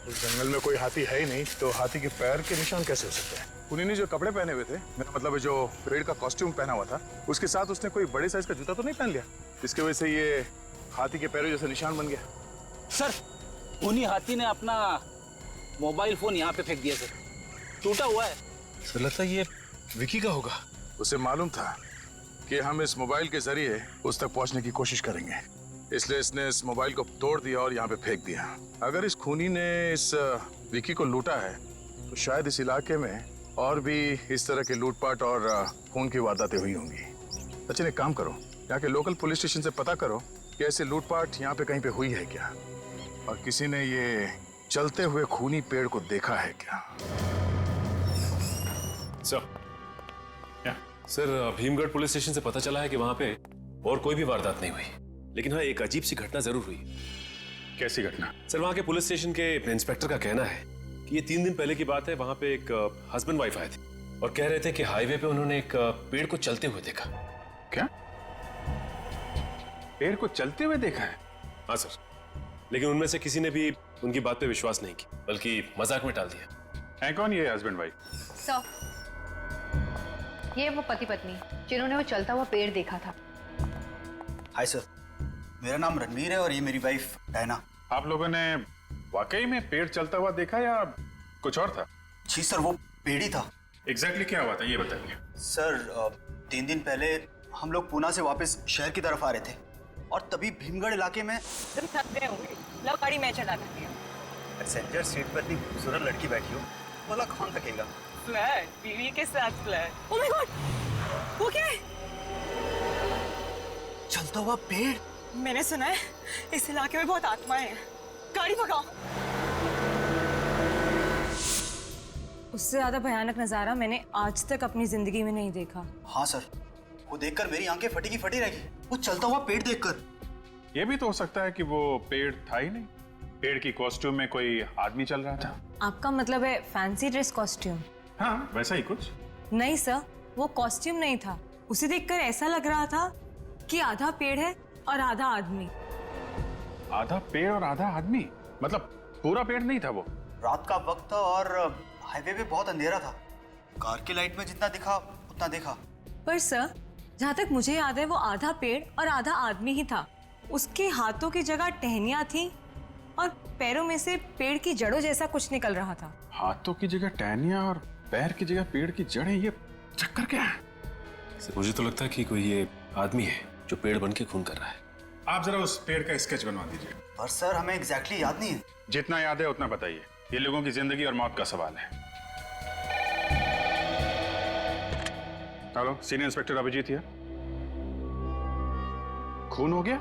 Speaker 20: उस जंगल में कोई हाथी है ही नहीं, तो हाथी के पैर के निशान कैसे हो सकते हैं? उन्हीं ने जो कपड़े पहने हुए थे, मेरा मतलब जो पेड़ का कॉस्ट्यूम पहना हुआ था, उसके साथ उसने कोई बड़े साइज का जूता तो नहीं पहन लिया, इसकी वजह से ये हाथी के पैरों जैसे निशान बन गया।
Speaker 14: सर, उन्हीं हाथी ने अपना मोबाइल फोन यहाँ पे फेंक दिया सर, टूटा हुआ है।
Speaker 9: सर लगता है ये विकी का होगा।
Speaker 20: उसे मालूम था कि हम इस मोबाइल के जरिए उस तक पहुंचने की कोशिश करेंगे, इसलिए इसने इस मोबाइल को तोड़ दिया और यहाँ पे फेंक दिया। अगर इस खूनी ने इस विकी को लूटा है तो शायद इस इलाके में और भी इस तरह के लूटपाट और खून की वारदातें हुई होंगी। सचिन, एक काम करो, यहाँ के लोकल पुलिस स्टेशन से पता करो कि ऐसे लूटपाट यहाँ पे कहीं पे हुई है क्या, और किसी ने ये चलते हुए खूनी पेड़ को देखा है क्या।
Speaker 9: सर, भीमगढ़ पुलिस स्टेशन से पता चला है कि वहां पे और कोई भी वारदात नहीं हुई, लेकिन हाँ एक अजीब सी घटना जरूर हुई।
Speaker 20: कैसी घटना?
Speaker 9: सर, वहां के पुलिस स्टेशन के इंस्पेक्टर का कहना है कि ये 3 दिन पहले की बात है, वहां पे एक हस्बैंड वाइफ आए थे और कह रहे थे कि हाईवे पे उन्होंने एक पेड़ को चलते हुए देखा।
Speaker 20: क्या? पेड़ को चलते हुए देखा है?
Speaker 9: हाँ सर, लेकिन उनमें से किसी ने भी उनकी बात पे विश्वास नहीं की, बल्कि मजाक में टाल दिया।
Speaker 20: है कौन ये हस्बैंड वाइफ?
Speaker 21: सर, ये वो पति पत्नी जिन्होंने वो चलता हुआ पेड़ देखा था।
Speaker 7: हाय सर, मेरा नाम रणवीर है और ये मेरी वाइफ डायना।
Speaker 20: आप लोगों ने वाकई में पेड़ चलता हुआ देखा या कुछ और था?
Speaker 7: जी सर, वो पेड़ ही था।
Speaker 20: एग्जैक्टली क्या हुआ था ये बताइए।
Speaker 7: सर, 3 दिन पहले हम लोग पूना से वापस शहर की तरफ आ रहे थे और तभी भीमगढ़ इलाके में
Speaker 22: तुम थक गए होंगे, लो गाड़ी मैं चला देती हूँ।
Speaker 7: पैसेंजर सीट पर इतनी खूबसूरत लड़की बैठी हो, भला कौन रखेगा?
Speaker 22: फ्लैट, बीवी के साथ फ्लैट। ओह माय गॉड, वो क्या है?
Speaker 7: चलता हुआ पेड़।
Speaker 22: मैंने सुना है इस इलाके में बहुत आत्माएं हैं, गाड़ी भगाओ। उससे ज्यादा भयानक नजारा मैंने आज तक अपनी जिंदगी में नहीं देखा।
Speaker 7: हाँ सर, वो देखकर मेरी आंखें फटी की फटी रह गई, वो चलता हुआ पेड़ देखकर।
Speaker 20: ये भी तो हो सकता है कि वो पेड़ था ही नहीं, पेड़ की कॉस्ट्यूम में कोई आदमी चल रहा था।
Speaker 22: आपका मतलब है फैंसी ड्रेस कॉस्ट्यूम?
Speaker 20: हाँ, वैसा ही कुछ।
Speaker 22: नहीं सर, वो कॉस्ट्यूम नहीं था, उसे देखकर ऐसा लग रहा था कि आधा पेड़ है और आधा आदमी।
Speaker 20: आधा पेड़ और आधा आदमी? मतलब पूरा पेड़ नहीं था वो?
Speaker 7: रात का वक्त था और हाईवे पे बहुत अंधेरा था, कार की लाइट में जितना दिखा उतना देखा।
Speaker 22: पर सर, जहाँ तक मुझे याद है वो आधा पेड़ और आधा आदमी ही था। उसके हाथों की जगह टहनियां थी और पैरों में से पेड़ की जड़ों जैसा कुछ निकल रहा था।
Speaker 20: हाथों की जगह टहनियां और पैर की जगह पेड़ की जड़ें, ये चक्कर क्या है?
Speaker 9: सर, मुझे तो लगता है कि कोई ये आदमी है जो पेड़ बन के खून कर रहा है।
Speaker 20: आप जरा उस पेड़ का स्केच बनवा दीजिए।
Speaker 7: पर सर, हमें एग्जैक्टली याद नहीं है।
Speaker 20: जितना याद है उतना बताइए, ये लोगों की जिंदगी और मौत का सवाल है। Hello, senior inspector Abhijeet here. खून हो गया?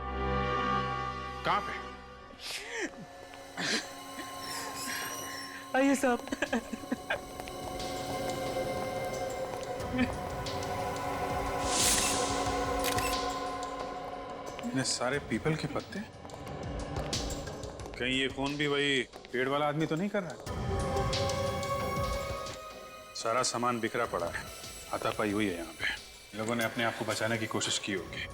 Speaker 20: कहां पे?
Speaker 10: आइए साहब।
Speaker 2: इतने सारे पीपल के पत्ते, कहीं ये खून भी वही पेड़ वाला आदमी तो नहीं कर रहा है? सारा सामान बिखरा पड़ा है, हाथापाई हुई है यहाँ पे। लोगों ने अपने आप को बचाने की कोशिश की होगी।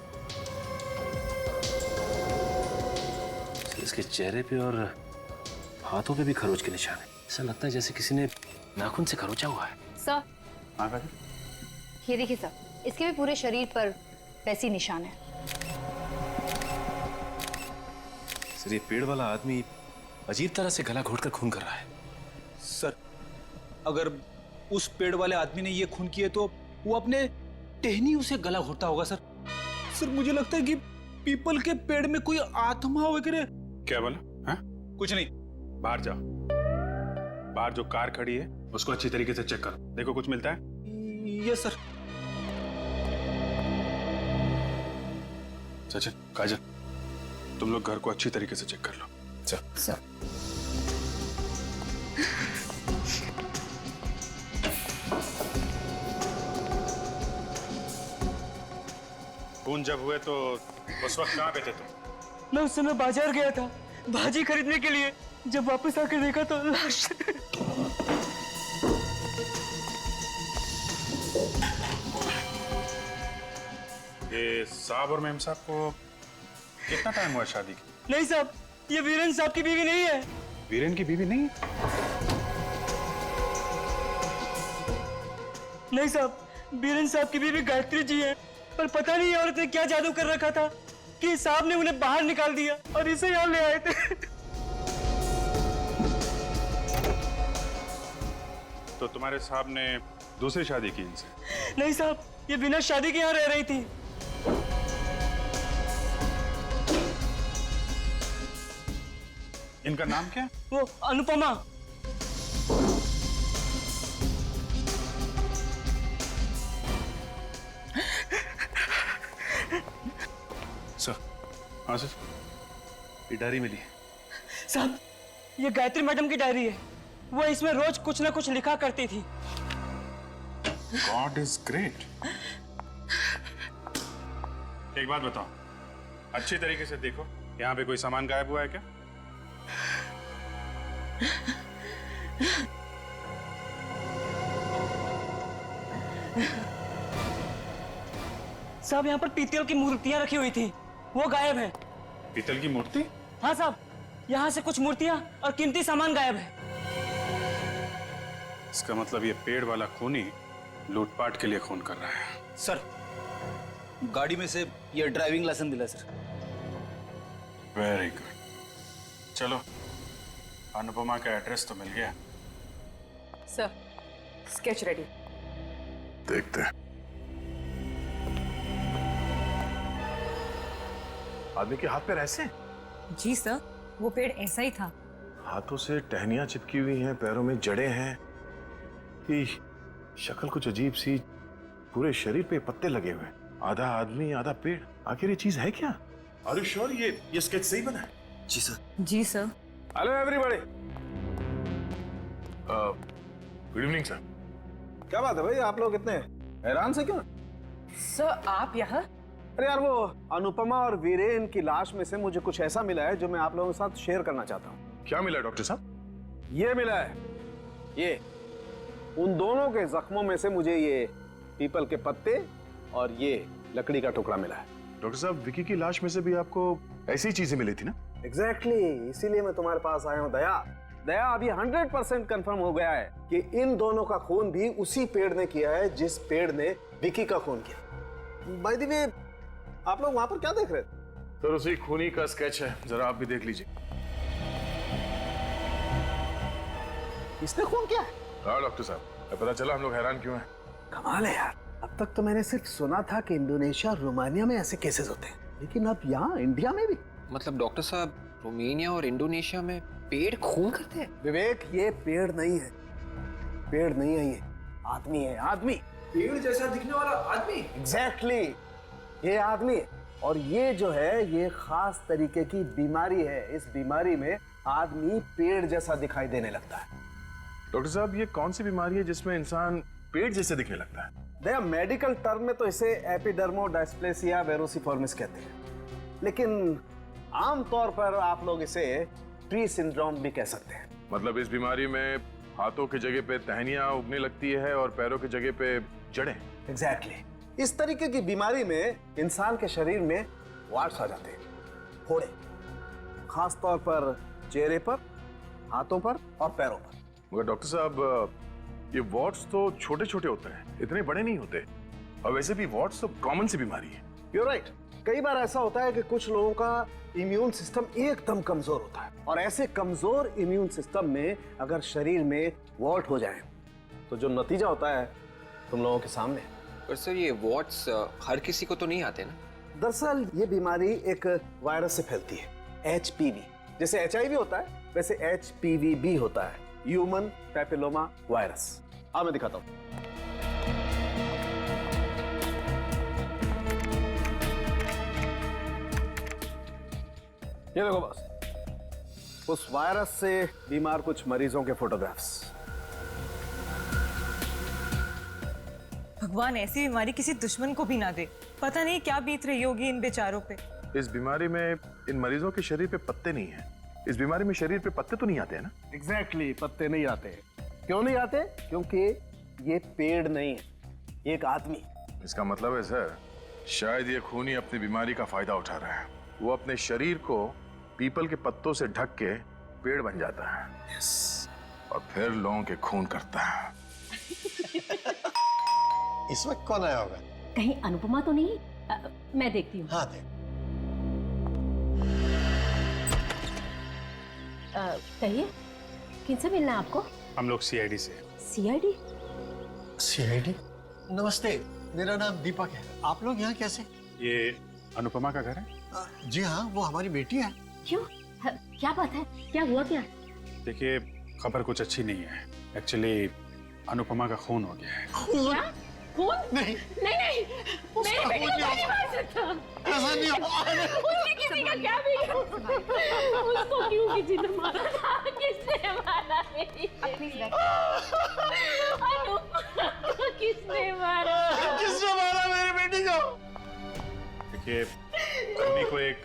Speaker 9: इसके चेहरे पे और हाथों पे भी खरोच के निशान है। ऐसा लगता है जैसे किसी ने नाखून से खरोचा हुआ है।
Speaker 21: सर,
Speaker 2: हाँ
Speaker 21: ये देखिए सर, इसके भी पूरे शरीर पर वैसी निशान है।
Speaker 9: सर, ये पेड़ वाला आदमी अजीब तरह से गला घोटकर खून कर रहा है।
Speaker 14: सर, अगर उस पेड़ वाले आदमी ने ये खून किए तो वो अपने टहनियों से गला घोटता होगा सर। सर, मुझे लगता है कि पीपल के पेड़ में कोई आत्मा वगैरह।
Speaker 2: क्या बोला? हाँ? कुछ नहीं, बाहर जाओ। बाहर जो कार खड़ी है उसको अच्छी तरीके से चेक करो, देखो कुछ मिलता है?
Speaker 14: Yes sir.
Speaker 2: सचिन, काजल, तुम लोग घर को अच्छी तरीके से चेक कर लो।
Speaker 21: सर।
Speaker 2: खून जब हुए तो उस वक्त कहाँ पे थे तुम?
Speaker 10: मैं उस समय बाजार गया था भाजी खरीदने के लिए। जब वापस आकर देखा तो लाश।
Speaker 2: ये साहब और मेम साहब को कितना टाइम हुआ शादी की?
Speaker 10: नहीं साहब, ये वीरेन साहब की बीवी नहीं है।
Speaker 2: वीरेन की बीवी नहीं है?
Speaker 10: नहीं साहब, वीरेन साहब की बीवी गायत्री जी है। पर पता नहीं औरत ने क्या जादू कर रखा था कि साहब ने उन्हें बाहर निकाल दिया और इसे यहाँ ले आए थे।
Speaker 2: तो तुम्हारे साहब ने दूसरी शादी की इनसे?
Speaker 10: नहीं साहब, ये बिना शादी के यहाँ रह रही थी।
Speaker 2: इनका नाम क्या है?
Speaker 10: वो अनुपमा।
Speaker 2: सर, हाँ सर, ये डायरी मिली है।
Speaker 10: साहब, ये गायत्री मैडम की डायरी है। वो इसमें रोज कुछ ना कुछ लिखा करती थी।
Speaker 2: God is great. एक बात बताओ, अच्छी तरीके से देखो, यहाँ पे कोई सामान गायब हुआ है क्या?
Speaker 10: साहब, यहाँ पर पीतल की मूर्तियां रखी हुई थी, वो गायब है।
Speaker 2: पीतल की मूर्ति?
Speaker 10: हाँ साहब, यहाँ से कुछ मूर्तियां और कीमती सामान गायब है।
Speaker 2: इसका मतलब ये पेड़ वाला खूनी लूटपाट के लिए खून कर रहा है।
Speaker 14: सर, गाड़ी में से ये ड्राइविंग लाइसेंस मिला सर।
Speaker 2: Very good. चलो, अनुपमा का एड्रेस तो मिल गया।
Speaker 22: Sir, sketch ready.
Speaker 20: देखते हैं। आदमी के हाथ पैर ऐसे?
Speaker 22: जी सर, वो पेड़ ऐसा ही था।
Speaker 20: हाथों से टहनियां चिपकी हुई हैं, पैरों में जड़ें हैं, कि शक्ल कुछ अजीब सी, पूरे शरीर पे पत्ते लगे हुए, आधा आदमी आधा पेड़। आखिर ये चीज है क्या? आर यू श्योर ये स्केच सही बना है?
Speaker 14: जी सर।
Speaker 22: जी sir.
Speaker 20: Hello everybody. Good evening sir. क्या बात है भाई, आप लोग इतने हैरान से क्यों?
Speaker 22: सर, आप यहाँ?
Speaker 23: अरे यार, वो अनुपमा और वीरेन की लाश में से मुझे कुछ ऐसा मिला है जो मैं आप लोगों के साथ शेयर करना चाहता हूँ।
Speaker 20: क्या मिला डॉक्टर साहब?
Speaker 23: ये मिला है, ये उन दोनों के जख्मों में से मुझे ये पीपल के पत्ते और ये लकड़ी का टुकड़ा मिला है।
Speaker 20: डॉक्टर साहब, विकी की लाश में से भी आपको ऐसी चीजें मिली थी ना?
Speaker 23: एग्जैक्टली, इसीलिए मैं तुम्हारे पास आया हूँ दया। दया, अभी 100% कंफर्म हो गया है कि इन दोनों का खून भी उसी पेड़ ने किया है जिस पेड़ ने विकी का खून किया। बाय द वे, आप लोग वहां पर क्या देख रहे थे?
Speaker 20: सर, उसी खूनी का स्केच है, जरा आप भी देख लीजिए।
Speaker 23: इसने खून किया है?
Speaker 20: हाँ डॉक्टर साहब, पता चला हम लोग हैरान क्यों हैं।
Speaker 23: कमाल है यार, अब तक तो मैंने सिर्फ सुना था कि इंडोनेशिया, रोमानिया में ऐसे केसेस होते हैं, लेकिन अब यहाँ इंडिया में भी।
Speaker 12: मतलब डॉक्टर साहब, रोमानिया और इंडोनेशिया में पेड़ खून करते हैं?
Speaker 23: विवेक, ये पेड़ नहीं है, पेड़ नहीं है, ये आदमी है, आदमी।
Speaker 7: पेड़ जैसा दिखने वाला आदमी?
Speaker 23: एग्जैक्टली, ये आदमी है। और ये जो है, ये खास तरीके की बीमारी है। इस बीमारी में आदमी पेड़ जैसा दिखाई देने लगता है।
Speaker 20: डॉक्टर साहब, ये कौन सी बीमारी है जिसमें इंसान पेड़ जैसे दिखने लगता है?
Speaker 23: दया, मेडिकल टर्म में तो इसे एपिडर्मोडायस्प्लेसिया वेरोसिफॉर्मिस कहते हैं, लेकिन आमतौर पर आप लोग इसे ट्री सिंड्रोम भी कह सकते हैं।
Speaker 20: मतलब इस बीमारी में हाथों की जगह पे टहनियां उगने लगती है और पैरों की जगह पे जड़ें।
Speaker 23: एग्जैक्टली। इस तरीके की बीमारी में इंसान के शरीर में वार्ट्स आ जाते हैं, फोड़े, खास तौर पर चेहरे पर, हाथों पर और पैरों पर।
Speaker 20: मगर डॉक्टर साहब, ये वार्ट्स तो छोटे छोटे होते हैं, इतने बड़े नहीं होते। और वैसे भी वार्ट्स तो कॉमन सी बीमारी है।
Speaker 23: You're right। कई बार ऐसा होता है कि कुछ लोगों का इम्यून सिस्टम एकदम कमजोर होता है, और ऐसे कमजोर इम्यून सिस्टम में अगर शरीर में वॉर्ट हो जाए तो जो नतीजा होता है तुम लोगों के सामने।
Speaker 12: पर सर, ये वॉट्स हर किसी को तो नहीं आते ना? दरअसल
Speaker 23: ये बीमारी एक वायरस से फैलती है, HPV। जैसे HIV होता है वैसे HPV भी होता है, ह्यूमन पैपिलोमा वायरस। अब मैं दिखाता हूं। ये देखो बस, उस वायरस से बीमार कुछ मरीजों के फोटोग्राफ्स।
Speaker 22: भगवान ऐसी बीमारी किसी दुश्मन को भी ना दे। पता नहीं क्या बीत रही होगी इन बेचारों पे।
Speaker 20: इस बीमारी में इन मरीजों के शरीर पे पत्ते नहीं हैं। इस बीमारी में शरीर पे पत्ते तो नहीं आते हैं ना?
Speaker 23: एग्जैक्टली, पत्ते नहीं आते। क्यों नहीं आते? क्योंकि ये पेड़ नहीं है, ये एक आदमी।
Speaker 20: इसका मतलब है सर, शायद ये खूनी अपनी बीमारी का फायदा उठा रहा है। वो अपने शरीर को पीपल के पत्तों से ढक के पेड़ बन जाता है। और फिर लोगों के खून करता है।
Speaker 11: इस वक्त कौन आया होगा?
Speaker 15: कहीं अनुपमा तो नहीं? मैं देखती हूँ।
Speaker 11: हाँ देख।
Speaker 15: कहिए, किनसे मिलना है आपको?
Speaker 2: हम लोग CID से।
Speaker 15: CID?
Speaker 11: CID? नमस्ते, मेरा नाम दीपक है। आप लोग यहाँ कैसे?
Speaker 2: ये अनुपमा का घर है?
Speaker 11: जी हाँ, वो हमारी बेटी है।
Speaker 15: क्यों? क्या बात है? क्या हुआ क्या?
Speaker 2: देखिए, खबर कुछ अच्छी नहीं है। एक्चुअली अनुपमा का खून हो गया है।
Speaker 15: क्या? खून?
Speaker 11: नहीं
Speaker 15: नहीं, मेरे बेटे को नहीं मार सकता।
Speaker 11: ऐसा नहीं होगा।
Speaker 15: उसने किसी का क्या बिगाड़ा? उसको क्यों किसी ने मारा? किसने मारा मेरी बेटी? किसने मारा?
Speaker 11: किसने मारा मेरी बेटी को?
Speaker 2: देखिए, खूनी को एक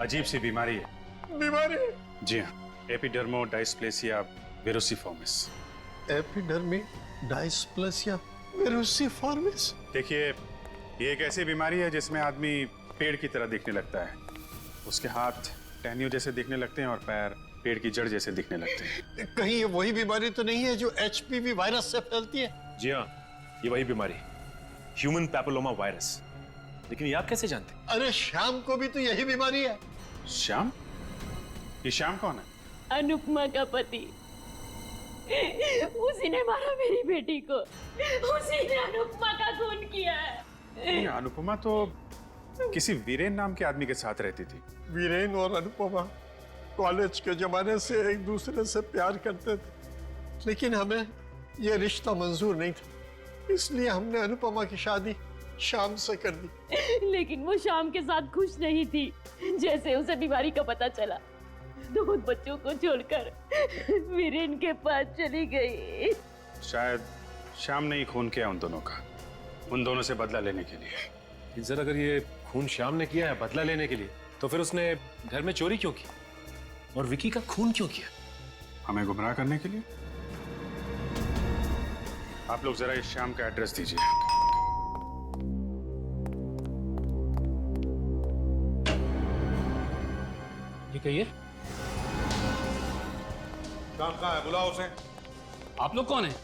Speaker 2: अजीब सी बीमारी है।
Speaker 11: बीमारी?
Speaker 2: जी हाँ, एपिडर्मोडायस्प्लेसिया वेरोसिफॉर्मिस।
Speaker 11: एपिडर्मोडायस्प्लेसिया वेरोसिफॉर्मिस?
Speaker 2: देखिए, ये एक ऐसी बीमारी है जिसमें आदमी पेड़ की तरह दिखने लगता है। उसके हाथ टहनियों जैसे दिखने लगते हैं और पैर पेड़ की जड़ जैसे दिखने लगते हैं।
Speaker 11: कहीं ये वही बीमारी तो नहीं है जो HPV वायरस से फैलती है?
Speaker 9: जी हाँ, ये वही बीमारी, ह्यूमन पैपिलोमा वायरस। लेकिन ये आप कैसे जानते?
Speaker 11: अरे श्याम को भी तो यही बीमारी है।
Speaker 2: श्याम? ये श्याम कौन है?
Speaker 15: अनुपमा का पति। उसी ने मारा मेरी बेटी को। उसी ने अनुपमा का खून किया है।
Speaker 2: नहीं, अनुपमा तो किसी वीरेन नाम के आदमी के साथ रहती थी।
Speaker 11: वीरेन और अनुपमा कॉलेज के जमाने से एक दूसरे से प्यार करते थे, लेकिन हमें यह रिश्ता मंजूर नहीं था, इसलिए हमने अनुपमा की शादी शाम से कर दी।
Speaker 15: लेकिन वो शाम के साथ खुश नहीं थी। जैसे उसे बीमारी का पता चला, 2 बच्चों को छोड़कर वीरेन के पास चली गई।
Speaker 2: शायद श्याम ने ही खून किया उन दोनों का, उन दोनों से बदला लेने के लिए।
Speaker 9: सर, अगर ये खून श्याम ने किया है बदला लेने के लिए, तो फिर उसने घर में चोरी क्यों की और विकी का खून क्यों किया?
Speaker 2: हमें गुमराह करने के लिए। आप लोग जरा इस श्याम का एड्रेस दीजिए।
Speaker 16: जी कहिए।
Speaker 24: श्याम कहाँ है? बुलाओ उसे।
Speaker 16: आप लोग कौन हैं?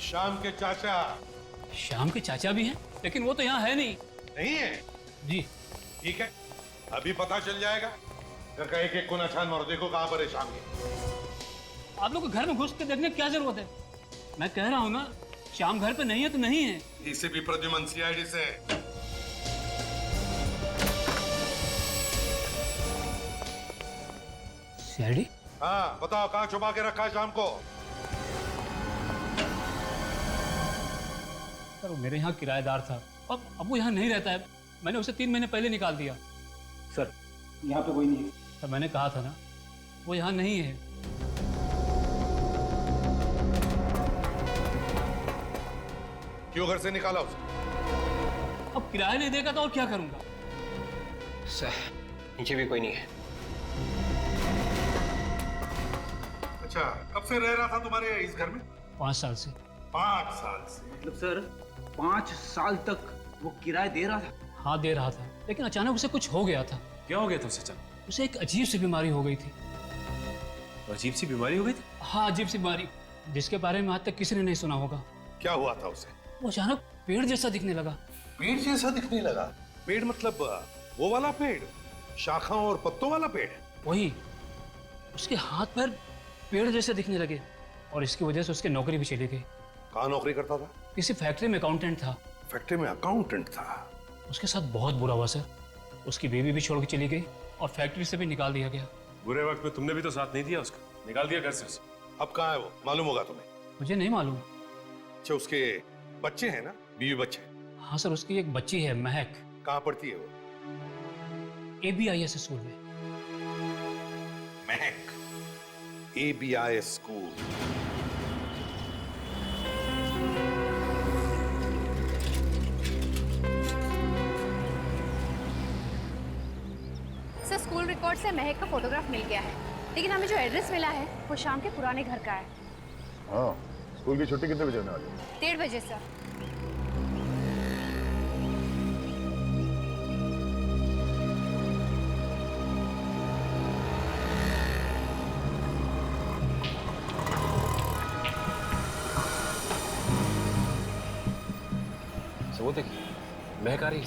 Speaker 24: श्याम के चाचा।
Speaker 16: श्याम के चाचा भी हैं, लेकिन वो तो यहाँ है नहीं।
Speaker 24: नहीं है?
Speaker 16: जी।
Speaker 24: ठीक है, अभी पता चल जाएगा। घर का एक कोना छान मारो, देखो कहाँ पर है श्याम के।
Speaker 16: आप लोग को घर में घुस के देखने की क्या जरूरत है? मैं कह रहा हूँ ना, श्याम घर पे नहीं है तो नहीं है।
Speaker 24: इसे भी प्रद्युमन CID से।
Speaker 16: CID?
Speaker 24: हाँ, बताओ कहाँ छुपा के रखा है श्याम को?
Speaker 16: सर, वो मेरे यहाँ किराएदार था, अब वो यहाँ नहीं रहता है। मैंने उसे 3 महीने पहले निकाल दिया।
Speaker 25: सर, यहाँ पे कोई नहीं है।
Speaker 16: सर, मैंने कहा था ना, वो यहाँ नहीं है।
Speaker 24: क्यों घर से निकाला उसे?
Speaker 16: अब किराया नहीं देगा तो और क्या करूंगा?
Speaker 12: सर, नीचे भी कोई नहीं है।
Speaker 24: अच्छा, कब से रह रहा था तुम्हारे इस घर में?
Speaker 16: 5 साल से।
Speaker 24: 5 साल से?
Speaker 14: मतलब सर 5 साल तक वो किराया दे रहा था?
Speaker 16: हाँ दे रहा था, लेकिन अचानक उसे कुछ हो गया था।
Speaker 9: क्या हो गया था उसे अचानक?
Speaker 16: उसे एक अजीब सी बीमारी हो गई थी।
Speaker 9: अजीब सी बीमारी हो गई थी?
Speaker 16: हाँ अजीब सी बीमारी, जिसके बारे में आज तक किसी ने नहीं सुना होगा।
Speaker 24: क्या हुआ था उसे?
Speaker 16: वो अचानक पेड़ जैसा दिखने लगा।
Speaker 24: पेड़ जैसा दिखने लगा? पेड़ मतलब वो वाला पेड़, शाखाओं और पत्तों वाला पेड़?
Speaker 16: वही। उसके हाथ पैर पेड़ जैसे दिखने लगे और इसकी वजह से उसकी नौकरी भी चली गई।
Speaker 24: कहाँ नौकरी करता था?
Speaker 16: किसी फैक्ट्री में अकाउंटेंट था।
Speaker 24: फैक्ट्री में अकाउंटेंट था?
Speaker 16: उसके साथ बहुत बुरा हुआ सर। उसकी बीवी भी छोड़ के चली गई और फैक्ट्री से भी निकाल दिया गया।
Speaker 9: बुरे वक्त में तुमने भी तो साथ नहीं दिया उसका, निकाल दिया घर से उसे।
Speaker 24: अब कहाँ है वो, मालूम होगा तुम्हें?
Speaker 16: मुझे नहीं मालूम।
Speaker 24: अच्छा, उसके बच्चे हैं ना, बीवी बच्चे?
Speaker 16: हाँ सर, उसकी एक बच्ची है महक।
Speaker 24: कहाँ पढ़ती है वो?
Speaker 16: ABIS स्कूल में।
Speaker 24: महक, ABIS school.
Speaker 21: Sir school record से महक का फोटोग्राफ मिल गया है, लेकिन हमें जो एड्रेस मिला है वो शाम के पुराने घर का है।
Speaker 24: हाँ, स्कूल की छुट्टी कितने बजे होने वाली है?
Speaker 21: 1:30 बजे सर।
Speaker 9: वो देखिए, महक आ रही है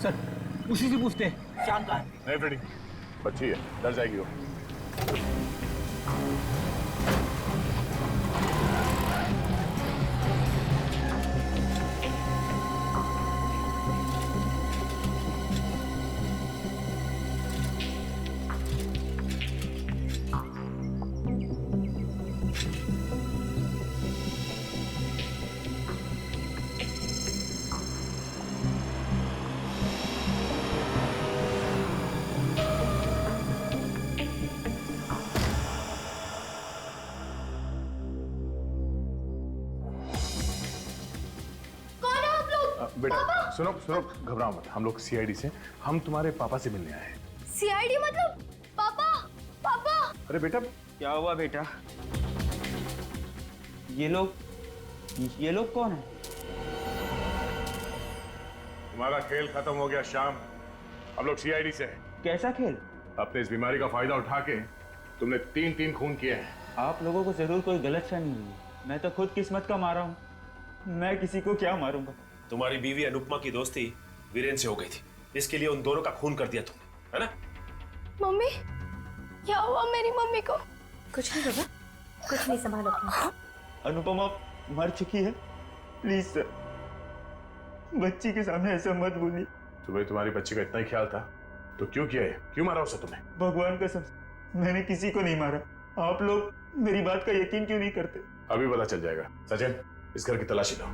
Speaker 14: सर, उसी से पूछते हैं शाम का।
Speaker 24: नहीं फ्रेडी, बच्ची है, डर जाएगी वो। बेटा सुनो सुनो, घबराओ मत, हम लोग CID से, हम तुम्हारे पापा से मिलने आए हैं।
Speaker 13: CID मतलब पापा? पापा
Speaker 24: अरे बेटा,
Speaker 10: क्या हुआ बेटा? ये लोग कौन है?
Speaker 24: तुम्हारा खेल खत्म हो गया श्याम, हम लोग CID से हैं।
Speaker 10: कैसा खेल?
Speaker 24: अपने इस बीमारी का फायदा उठा के तुमने 3 खून किए हैं।
Speaker 10: आप लोगों को जरूर कोई गलतफहमी हुई है। मैं तो खुद किस्मत का मारा हूँ, मैं किसी को क्या मारूंगा।
Speaker 9: तुम्हारी बीवी अनुपमा की दोस्ती वीरेन से हो गई थी, इसके लिए उन दोनों का खून कर दिया तुमने, है ना?
Speaker 13: मम्मी, क्या हुआ मेरी मम्मी को?
Speaker 21: कुछ नहीं बाबा, कुछ नहीं, संभालो अपना।
Speaker 10: अनुपमा मर चुकी है, प्लीज सर, बच्ची के सामने ऐसा मत बोलिए।
Speaker 24: तुम्हें तुम्हारी बच्ची का इतना ही ख्याल था तो क्यों किया है, क्यों मारा उसे तुमने?
Speaker 10: भगवान कसम, मैंने किसी को नहीं मारा। आप लोग मेरी बात का यकीन क्यों नहीं करते?
Speaker 24: अभी पता चल जाएगा। सचिन, इस घर की तलाशी लो।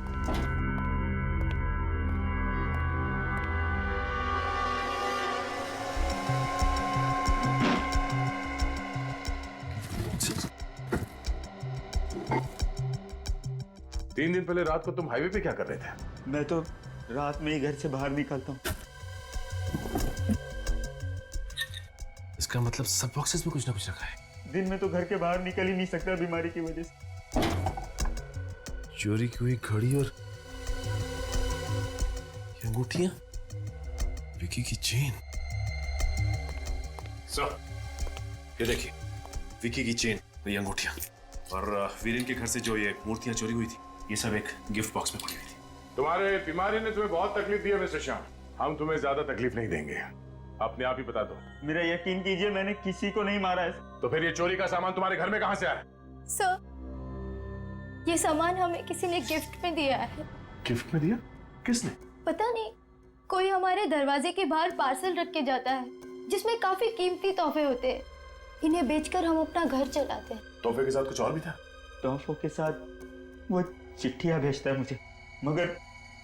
Speaker 24: तीन दिन पहले रात को तुम हाईवे पे क्या कर रहे थे?
Speaker 10: मैं तो रात में ही घर से बाहर निकलता हूँ।
Speaker 9: इसका मतलब सब बॉक्सेस में कुछ ना कुछ रखा है।
Speaker 10: दिन में तो घर के बाहर निकल ही नहीं सकता बीमारी की वजह से।
Speaker 9: चोरी की हुई घड़ी और ये अंगूठियां, विकी की चेन। सर, ये देखिए, विकी की चेन, ये अंगूठियां और वीरेन के घर से जो ये मूर्तियां चोरी हुई थी, ये सब एक गिफ्ट बॉक्स में पड़ी हुई थी।
Speaker 24: तुम्हारे बीमारी ने तुम्हें बहुत तकलीफ दी है मिस्टर श्याम, हम तुम्हें ज्यादा तकलीफ नहीं देंगे, अपने आप ही बता दो।
Speaker 10: मेरा यकीन कीजिए, मैंने किसी को नहीं मारा है।
Speaker 24: तो फिर ये चोरी का सामान तुम्हारे घर में कहां से आया?
Speaker 13: सर, ये सामान हमें किसी ने गिफ्ट में दिया है।
Speaker 24: गिफ्ट में दिया? किसने?
Speaker 13: पता नहीं, कोई हमारे दरवाजे के बाहर पार्सल रख के जाता है जिसमें काफी कीमती तोहफे होते हैं। इन्हें बेचकर हम अपना घर चलाते हैं।
Speaker 24: तोहफे के साथ कुछ और भी था?
Speaker 10: तोहफों के साथ वो चिट्ठियां भेजता है मुझे, मगर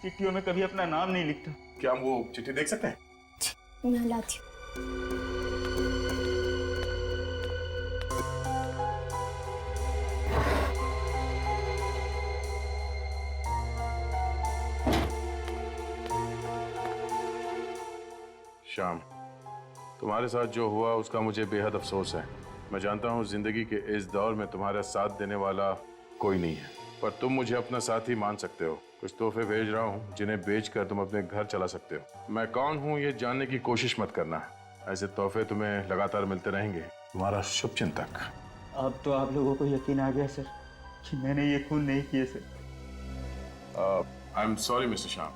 Speaker 10: चिट्ठियों में कभी अपना नाम नहीं लिखता।
Speaker 24: क्या हम वो चिट्ठी देख सकते हैं?
Speaker 13: मैं लाती हूँ।
Speaker 20: श्याम, तुम्हारे साथ जो हुआ उसका मुझे बेहद अफसोस है। मैं जानता हूँ जिंदगी के इस दौर में तुम्हारा साथ देने वाला कोई नहीं है, पर तुम मुझे अपना साथी मान सकते हो। कुछ तोहफे भेज रहा हूँ जिन्हें बेचकर तुम अपने घर चला सकते हो। मैं कौन हूँ ये जानने की कोशिश मत करना, ऐसे तोहफे तुम्हें लगातार मिलते रहेंगे। तुम्हारा शुभचिंतक।
Speaker 25: अब तो आप लोगों को यकीन आ गया सर कि मैंने ये खून नहीं किए sir.
Speaker 20: I am sorry mister Shyam,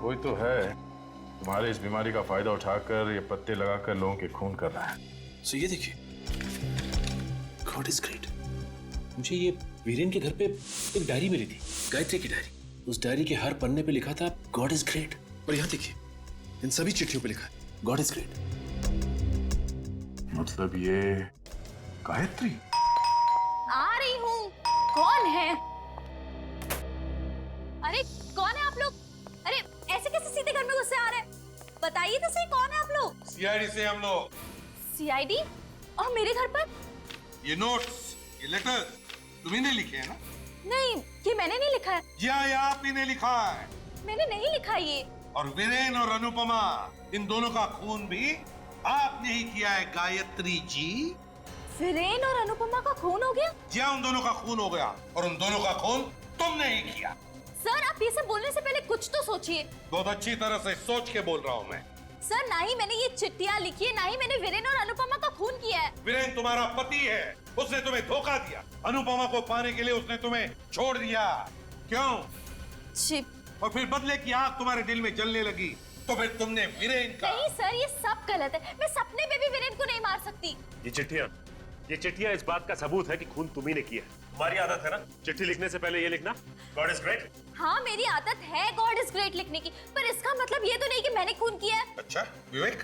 Speaker 20: कोई तो है तुम्हारे इस बीमारी का फायदा उठाकर ये पत्ते लगाकर लोगों के खून कर रहा है।
Speaker 9: सो ये देखिए, गॉड इज ग्रेट। मुझे ये वीरेन के घर पे एक डायरी मिली थी, गायत्री की डायरी। उस डायरी के हर पन्ने पे लिखा था गॉड इज ग्रेट। और यहाँ देखिए, इन सभी चिट्ठियों पे लिखा है गॉड इज ग्रेट।
Speaker 20: मतलब ये गायत्री?
Speaker 13: आ रही हूँ। कौन है? अरे कौन है आप लोग? अरे ऐसे कैसे सीधे घर में घुस से आ रहे हैं? बताइए तो सही, कौन है आप लोग?
Speaker 24: सीआईडी से हम लोग।
Speaker 13: सीआईडी? और मेरे घर पर?
Speaker 24: ये नोट्स, ये लेटर तुम्ही ने लिखे हैं ना?
Speaker 13: नहीं, ये मैंने नहीं लिखा है।
Speaker 24: ये आप ही ने लिखा है।
Speaker 13: मैंने नहीं लिखा ये।
Speaker 24: और वीरेन और अनुपमा, इन दोनों का खून भी आपने ही किया है गायत्री जी।
Speaker 13: वीरेन और अनुपमा का खून हो गया?
Speaker 24: जी हाँ, उन दोनों का खून हो गया और उन दोनों का खून तुमने ही किया।
Speaker 13: सर, आप ये सब बोलने से पहले कुछ तो सोचिए।
Speaker 24: बहुत अच्छी तरह से सोच के बोल रहा हूँ मैं।
Speaker 13: सर, ना ही मैंने ये चिट्ठियाँ लिखी है, ना ही मैंने वीरेन और अनुपमा का खून किया है।
Speaker 24: वीरेन तुम्हारा पति है, उसने तुम्हें धोखा दिया। अनुपमा को पाने के लिए उसने तुम्हें छोड़ दिया। क्यों?
Speaker 13: जी।
Speaker 24: और फिर बदले की आग तुम्हारे दिल में जलने लगी तो फिर तुमने वीरेन का।
Speaker 13: नहीं सर, ये सब गलत है। मैं सपने में भी वीरेन को नहीं मार सकती।
Speaker 9: ये चिट्ठियां इस बात का सबूत है कि खून तुम्ही ने किया है। तुम्हारी आदत है ना चिट्ठी लिखने से पहले ये लिखना गॉड इज ग्रेट।
Speaker 13: हाँ, मेरी आदत है गॉड इज ग्रेट लिखने की, पर इसका मतलब ये तो नहीं कि मैंने खून किया है।
Speaker 24: अच्छा विवेक,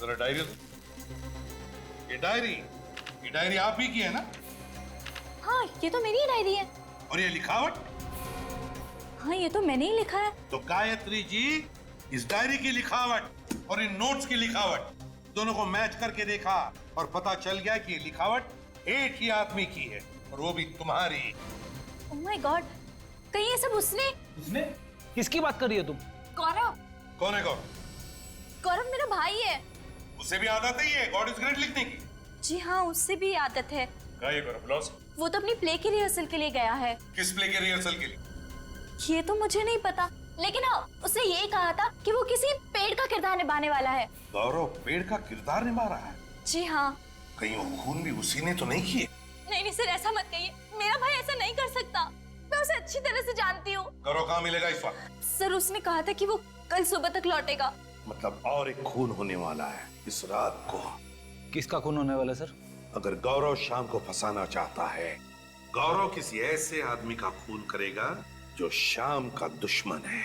Speaker 24: जरा डायरी दो। ये डायरी आप ही की है ना?
Speaker 13: हाँ, ये तो मेरी ही डायरी है।
Speaker 24: और ये लिखावट?
Speaker 13: हाँ, ये तो मैंने ही लिखा है।
Speaker 24: तो गायत्री जी, इस डायरी की लिखावट और इन नोट्स की लिखावट दोनों को मैच करके देखा और पता चल गया कि ये लिखावट एक ही आदमी की है और वो भी तुम्हारी।
Speaker 13: ओह माय गॉड, कहीं ये सब उसने?
Speaker 14: उसने? किसकी बात कर रही हो तुम?
Speaker 13: गौरव।
Speaker 24: कौन है गौरव?
Speaker 13: गौरव मेरा भाई है।
Speaker 24: उसे भी आदत ही है गॉड इज ग्रेट लिखने की?
Speaker 13: जी हाँ, उससे भी आदत है।
Speaker 24: क्या ये गौरव लॉस?
Speaker 13: वो तो अपनी प्ले की रिहर्सल के लिए गया है।
Speaker 24: किस प्ले के रिहर्सल के लिए?
Speaker 13: ये तो मुझे नहीं पता, लेकिन हाँ, उसने ये कहा था कि वो किसी पेड़ का किरदार निभाने वाला है।
Speaker 24: गौरव पेड़ का किरदार निभा रहा है?
Speaker 13: जी हाँ।
Speaker 24: कहीं वो खून भी उसी ने तो नहीं किए?
Speaker 13: नहीं नहीं सर, ऐसा मत कहिए। मेरा भाई ऐसा नहीं कर सकता। मैं उसे अच्छी तरह से जानती हूँ।
Speaker 24: गौरव कहाँ मिलेगा इस वक्त?
Speaker 13: सर, उसने कहा था कि वो कल सुबह तक लौटेगा।
Speaker 24: मतलब और एक खून होने वाला है इस रात को।
Speaker 14: किसका खून होने वाला सर?
Speaker 24: अगर गौरव शाम को फंसाना चाहता है, गौरव किसी ऐसे आदमी का खून करेगा जो शाम का दुश्मन है।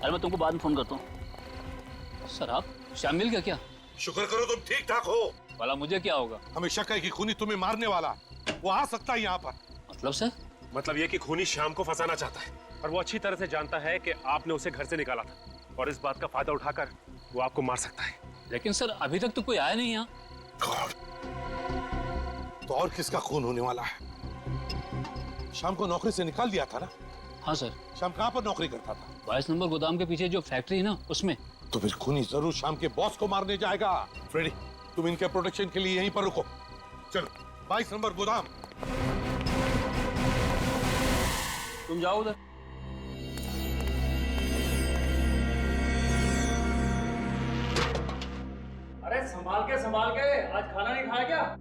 Speaker 16: अरे मैं तुमको बाद में फोन करता हूँ। सर, आप श्याम मिल गया क्या?
Speaker 24: शुक्र करो तुम ठीक ठाक हो।
Speaker 16: भला मुझे क्या होगा?
Speaker 24: हमें शक है कि खूनी तुम्हें मारने वाला, वो आ सकता है यहाँ पर।
Speaker 16: मतलब सर?
Speaker 9: मतलब ये कि खूनी श्याम को फंसाना चाहता है और वो अच्छी तरह से जानता है कि आपने उसे घर से निकाला था और इस बात का फायदा उठाकर वो आपको मार सकता है।
Speaker 16: लेकिन सर, अभी तक तो कोई आया नहीं यहाँ।
Speaker 24: तो और किसका खून होने वाला है? शाम को नौकरी से निकाल दिया था ना?
Speaker 16: हाँ सर।
Speaker 24: शाम कहाँ पर नौकरी करता था?
Speaker 16: 22 नंबर गोदाम के पीछे जो फैक्ट्री है ना, उसमें।
Speaker 24: तो फिर खूनी जरूर शाम के बॉस को मारने जाएगा। फ्रेडी, तुम इनके प्रोटेक्शन के लिए यहीं पर रुको। चलो 22 नंबर गोदाम।
Speaker 16: तुम जाओ उधर।
Speaker 10: अरे संभाल के आज खाना नहीं खाया क्या?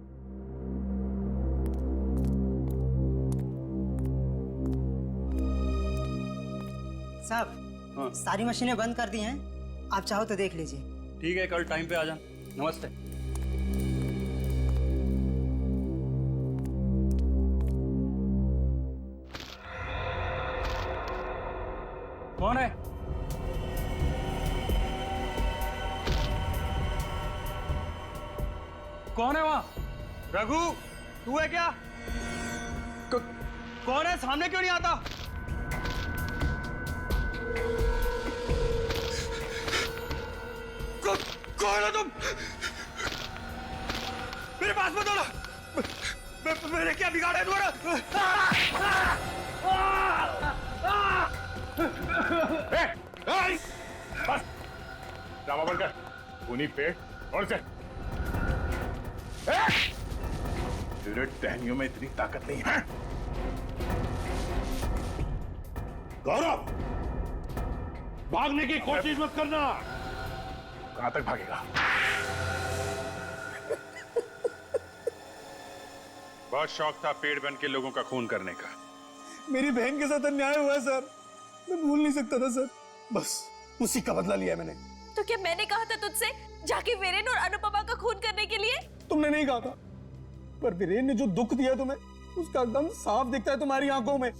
Speaker 1: साहब, सारी मशीनें बंद कर दी हैं, आप चाहो तो देख लीजिए।
Speaker 10: ठीक है, कल टाइम पे आ जा। नमस्ते। कौन है? कौन है वहां? रघु, तू है क्या? कौन है? सामने क्यों नहीं आता? कौन हो तुम? मेरे पास मत आना।
Speaker 24: मेरे क्या बिगाड़े तुम्हारा?
Speaker 4: बस ड्रामा बंद कर। खूनी पेड़ और से तेरे टहनियों में इतनी ताकत नहीं है। गौरव, भागने की कोशिश मत करना। कहां तक भागेगा?
Speaker 2: बहुत शौक था पेड़ बन के लोगों का खून करने का।
Speaker 24: मेरी बहन के साथ अन्याय हुआ है सर, मैं भूल नहीं सकता था सर, बस उसी का बदला लिया मैंने।
Speaker 5: तो क्या मैंने कहा था तुझसे जाके वीरेन और अनुपमा का खून करने के लिए?
Speaker 24: तुमने नहीं कहा था, पर वीरेन ने जो दुख दिया तुम्हें उसका गम साफ दिखता है तुम्हारी आंखों में।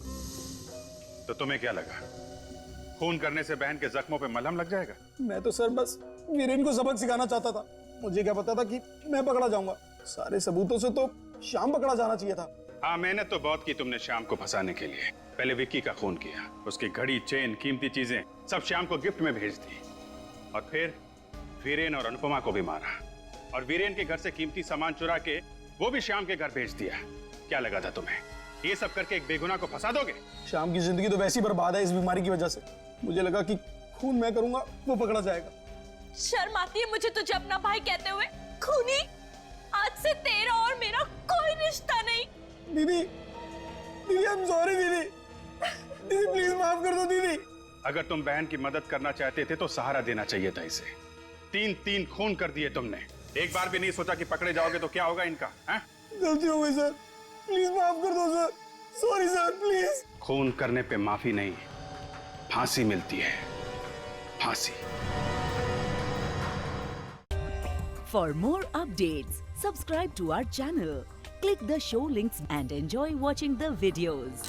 Speaker 2: तो तुम्हें क्या लगा खून करने से बहन के जख्मों पे मलहम लग जाएगा?
Speaker 24: मैं तो सर बस वीरेन को सबक सिखाना चाहता था। मुझे क्या पता था कि मैं पकड़ा जाऊंगा। सारे सबूतों से तो श्याम पकड़ा जाना चाहिए था।
Speaker 2: हाँ, मेहनत तो बहुत की तुमने श्याम को फंसाने के लिए। पहले विक्की का खून किया, उसकी घड़ी, चेन, कीमती चीजें सब श्याम को गिफ्ट में भेज दी, और फिर वीरेन और अनुपमा को भी मारा, और वीरेन के घर से कीमती सामान चुरा के वो भी श्याम के घर भेज दिया। क्या लगा था तुम्हें ये सब करके एक बेगुनाह को फंसा दोगे?
Speaker 24: श्याम की जिंदगी तो वैसी बर्बाद है इस बीमारी की वजह से। मुझे लगा कि खून मैं करूंगा वो पकड़ा जाएगा।
Speaker 5: शर्म आती है मुझे तुझे अपना भाई कहते हुए। खूनी, आज से तेरा और मेरा कोई रिश्ता नहीं।
Speaker 24: दीदी, दीदी आई एम सॉरी दीदी, दीदी प्लीज माफ कर दो दीदी।
Speaker 2: अगर तुम बहन की मदद करना चाहते थे तो सहारा देना चाहिए था इसे। 3 खून कर दिए तुमने, एक बार भी नहीं सोचा कि पकड़े जाओगे तो क्या होगा इनका?
Speaker 24: गलती हो गई सर, प्लीज माफ कर दो सर, सॉरी सर प्लीज।
Speaker 2: खून करने पे माफी नहीं, फांसी मिलती है, फांसी।
Speaker 3: For more updates, subscribe to our channel, click the show links and enjoy watching the videos.